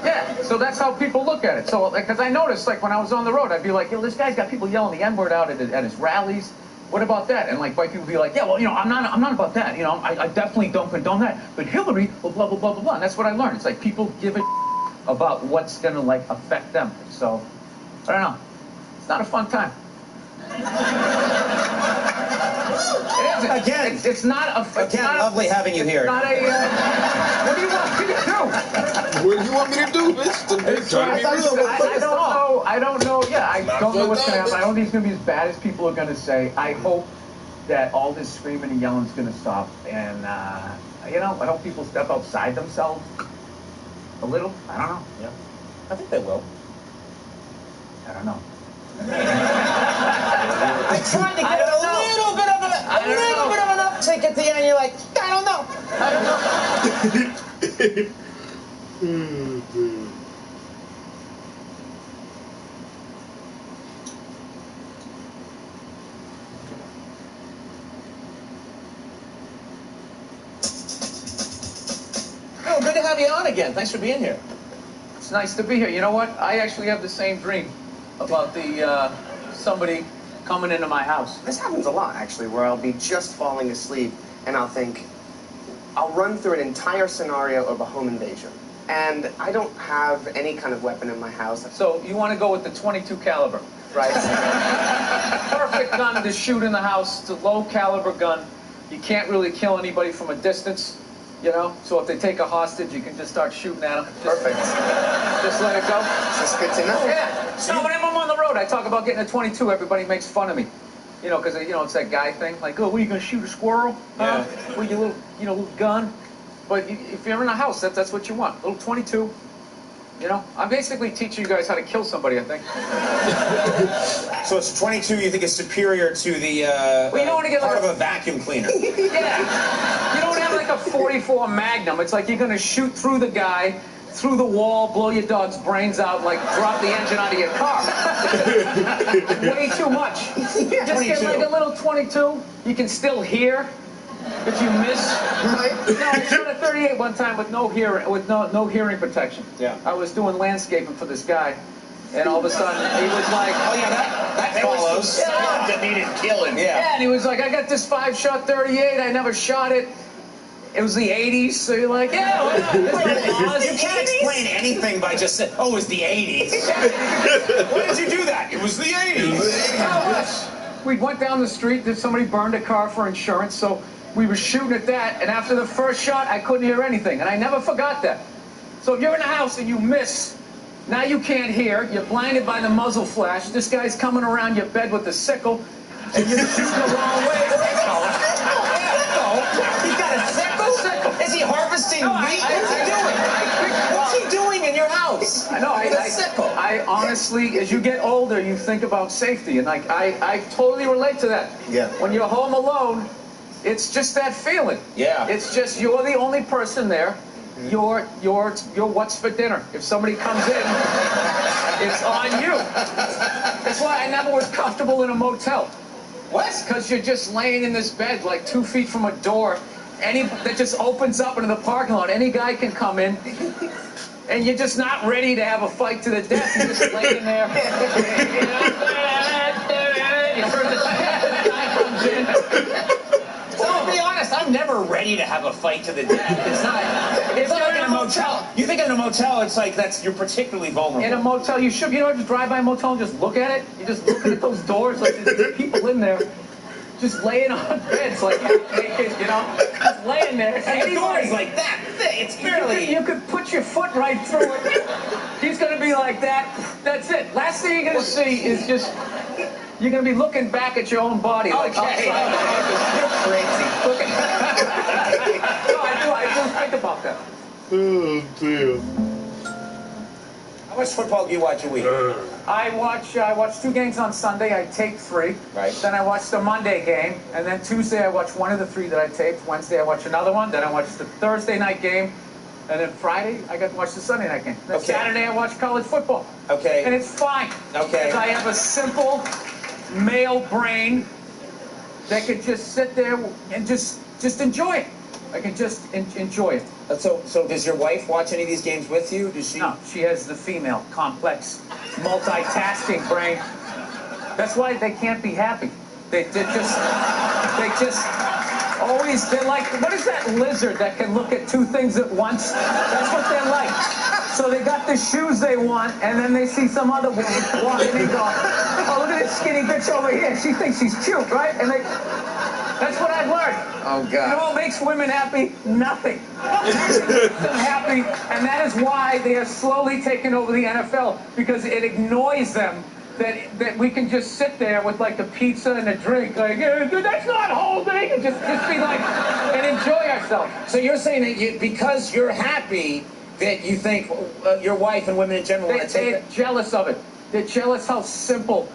Yeah. So that's how people look at it. So because I noticed, like when I was on the road, I'd be like, yo, this guy's got people yelling the N-word out at his rallies. What about that? And like white people be like, yeah, well, you know, I'm not about that. You know, I definitely don't condone that. But Hillary, blah blah blah blah blah. And that's what I learned. It's like people give a about what's gonna like affect them. So I don't know. It's not a fun time. It isn't. Again, it's not a. Again, lovely having you here. Not a. What do you want me to do? What do you want me to do, bitch? I don't know. Yeah, I don't know what's gonna happen. I don't think it's gonna be as bad as people are gonna say. I hope that all this screaming and yelling is gonna stop, and you know, I hope people step outside themselves a little. I don't know. Yeah, I think they will. I don't know. I tried to get a little bit of an uptick at the end. You're like, I don't know. Oh, good to have you on again. Thanks for being here. It's nice to be here. You know what? I actually have the same dream about the somebody coming into my house. This happens a lot, actually, where I'll be just falling asleep and I'll think, I'll run through an entire scenario of a home invasion. And I don't have any kind of weapon in my house. So you want to go with the .22 caliber, right? Perfect gun to shoot in the house. It's a low caliber gun. You can't really kill anybody from a distance, you know? So if they take a hostage, you can just start shooting at them. Perfect. Just let it go. That's good to know. Yeah. So whenever I'm on the road, I talk about getting a .22. Everybody makes fun of me. You know, because, you know, it's that guy thing. Like, oh, what, are you going to shoot a squirrel? Yeah. With your little, you know, little gun? But if you're in a house, that's what you want. A little .22. You know? I'm basically teaching you guys how to kill somebody, I think. So it's 22 you think is superior to the well, you don't want to get part like of a vacuum cleaner. Yeah. You don't have like a .44 Magnum. It's like you're going to shoot through the guy, through the wall, blow your dog's brains out, like drop the engine out of your car. Way too much. Just get like a little .22. You can still hear, but you miss. Right? No, I shot a .38 one time with no hearing, with no hearing protection. Yeah. I was doing landscaping for this guy, and all of a sudden he was like, "Oh yeah, that follows." Yeah. That needed killing. Yeah, and he was like, "I got this 5-shot .38. I never shot it." It was the 80s, so you're like, yeah, why not? You can't explain anything by just saying, oh, it was the 80s. Why did you do that? It was the 80s. We went down the street, somebody burned a car for insurance, so we were shooting at that, and after the first shot, I couldn't hear anything, and I never forgot that. So if you're in a house and you miss, now you can't hear, you're blinded by the muzzle flash, this guy's coming around your bed with a sickle, and you're shooting the wrong way. He's got a sickle? Is he harvesting wheat? What's he doing? What's he doing in your house? I know. I honestly, as you get older, you think about safety, and like I totally relate to that. Yeah. When you're home alone, it's just that feeling. Yeah. It's just you're the only person there. You're what's for dinner. If somebody comes in, it's on you. That's why I never was comfortable in a motel. What? Because you're just laying in this bed like 2 feet from a door. That just opens up into the parking lot. Any guy can come in, and you're just not ready to have a fight to the death. You're just laying there. You turn the guy comes in. So to be honest, I'm never ready to have a fight to the death. It's not. It's not like in a motel. You think in a motel, it's like you're particularly vulnerable. In a motel, you should. You know, just drive by a motel and just look at it. You're just looking at those doors like there's people in there. Just laying on beds like naked, you know, just laying there. And the door is like that thick. It's barely. You could put your foot right through it. He's gonna be like that. That's it. Last thing you're gonna see is just you're gonna be looking back at your own body. Like okay. You're crazy. No, I do think about that. Oh dear. How much football do you watch a week? I watch 2 games on Sunday. I tape 3. Right. Then I watch the Monday game, and then Tuesday I watch one of the 3 that I taped. Wednesday I watch another one. Then I watch the Thursday night game, And then Friday, I got to watch the Sunday night game. Then Okay. Saturday, I watch college football. Okay. And it's fine. Okay. Because I have a simple male brain that could just sit there and just enjoy it. I can just enjoy it. So does your wife watch any of these games with you? Does she? No, she has the female, complex, multitasking brain. That's why they can't be happy. They just always, they're like, what is that lizard that can look at two things at once? That's what they're like. So they got the shoes they want, and then they see some other woman walking and go, oh, look at this skinny bitch over here. She thinks she's cute, right? And that's what I've learned. Oh, God. You know what makes women happy? Nothing. Makes them happy, and that is why they are slowly taking over the NFL, because it ignores them that we can just sit there with like a pizza and a drink, like, dude, that's not holding, and just be like, and enjoy ourselves. So you're saying that because you're happy, that you think your wife and women in general want to take They're jealous of it. They're jealous how simple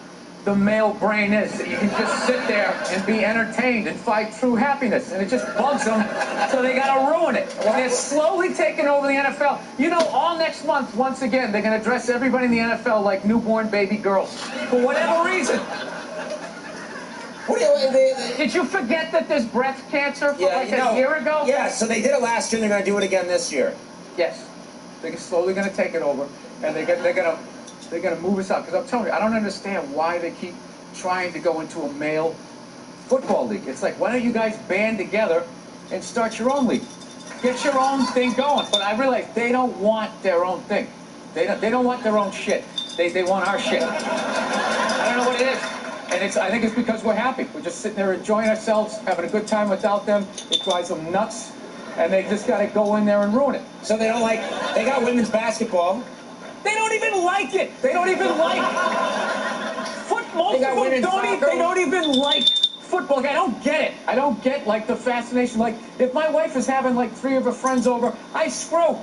the male brain is, that you can just sit there and be entertained and find true happiness, and it just bugs them, so they gotta ruin it. And they're slowly taking over the NFL. You know, all next month, once again, they're gonna dress everybody in the NFL like newborn baby girls, for whatever reason. Did you forget that there's breast cancer for a year ago? Yeah, so they did it last year, and they're gonna do it again this year. Yes, they're slowly gonna take it over, and they're gonna move us up. Because I'm telling you, I don't understand why they keep trying to go into a male football league. It's like, why don't you guys band together and start your own league? Get your own thing going. But I realize they don't want their own thing. They don't want their own shit. They want our shit. I don't know what it is. And I think it's because we're happy. We're just sitting there enjoying ourselves, having a good time without them. It drives them nuts. And they just got to go in there and ruin it. So they got women's basketball. They don't even like it. They don't even like football. They don't even like football. Like, I don't get it. I don't get like the fascination. Like, if my wife is having like 3 of her friends over, I screw.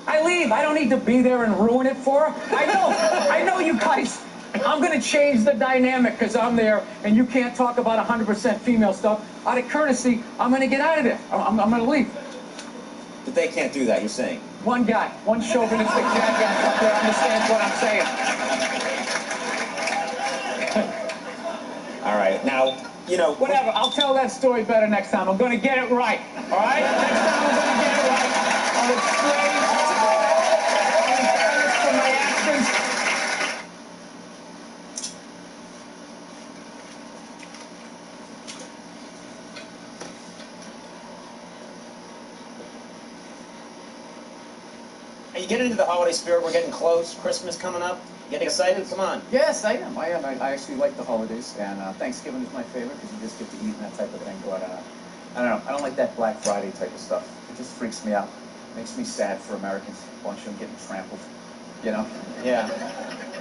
I leave. I don't need to be there and ruin it for her. I know you guys. I'm going to change the dynamic because I'm there and you can't talk about 100% female stuff. Out of courtesy, I'm going to get out of there. I'm going to leave. But they can't do that, you're saying? One guy, one chauvinistic jackass up there understands what I'm saying. All right, now, you know... Whatever, I'll tell that story better next time. I'm going to get it right, all right? Next time I'm going to get it right. I'll explain. I'll embarrass for my actions. Are you getting into the holiday spirit? We're getting close. Christmas coming up. You getting excited? Come on. Yes, I am. I actually like the holidays, and Thanksgiving is my favorite because you just get to eat and that type of thing. But I don't know. I don't like that Black Friday type of stuff. It just freaks me out. Makes me sad for Americans. A bunch of them getting trampled. You know? Yeah.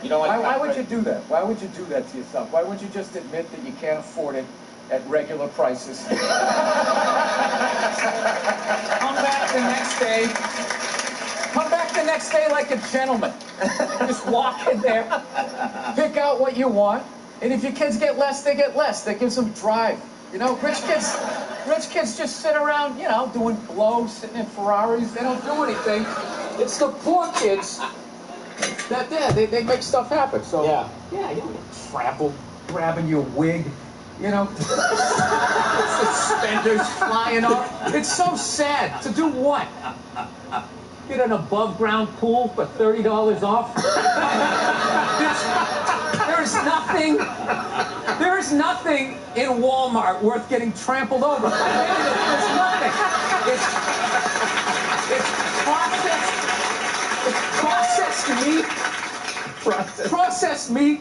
You don't like why would you do that? Why would you do that to yourself? Why would you just admit that you can't afford it at regular prices? Come back the next day. Come back the next day like a gentleman. Just walk in there, pick out what you want, and if your kids get less, they get less. That gives them drive. You know, rich kids just sit around, you know, doing blow, sitting in Ferraris. They don't do anything. It's the poor kids that they make stuff happen. So yeah, you don't get trampled, grabbing your wig. You know, suspenders flying off. It's so sad. To do what? Get an above-ground pool for $30 off. There's nothing in Walmart worth getting trampled over. There's nothing. It's processed meat. Processed meat,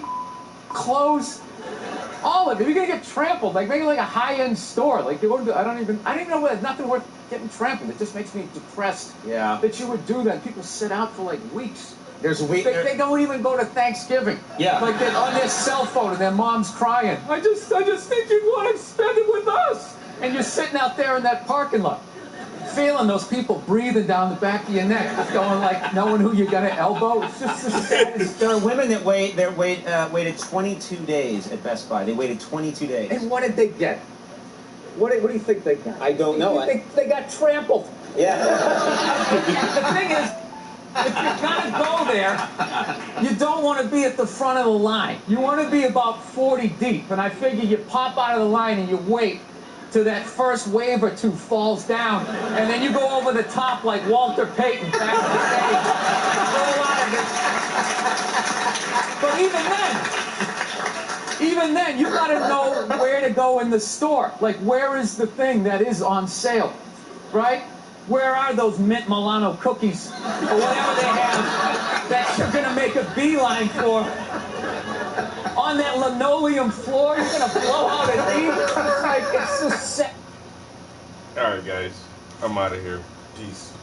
clothes. All of it. You're gonna get trampled. Like maybe like a high-end store. Like you wouldn't. I don't even know where. There's nothing worth getting trampled. It just makes me depressed. Yeah. That you would do that. People sit out for like weeks. There's a week. They don't even go to Thanksgiving. Yeah. Like they're on their cell phone and their mom's crying. I just think you'd want to spend it with us. And you're sitting out there in that parking lot, feeling those people breathing down the back of your neck, just going like, knowing who you're gonna elbow. It's just the saddest. There are women that waited 22 days at Best Buy. They waited 22 days. And what did they get? What do you think they got? I don't know. They got trampled. Yeah. The thing is, if you're gonna go there, you don't want to be at the front of the line. You want to be about 40 deep, and I figure you pop out of the line and you wait till that first wave or two falls down, and then you go over the top like Walter Payton back in the day. Roll out of it. But even then, you gotta know where to go in the store. Like, where is the thing that is on sale, right? Where are those mint Milano cookies or whatever they have that you're gonna make a beeline for? On that linoleum floor, you're gonna blow out an E. It's like, it's just set. All right, guys, I'm out of here. Peace.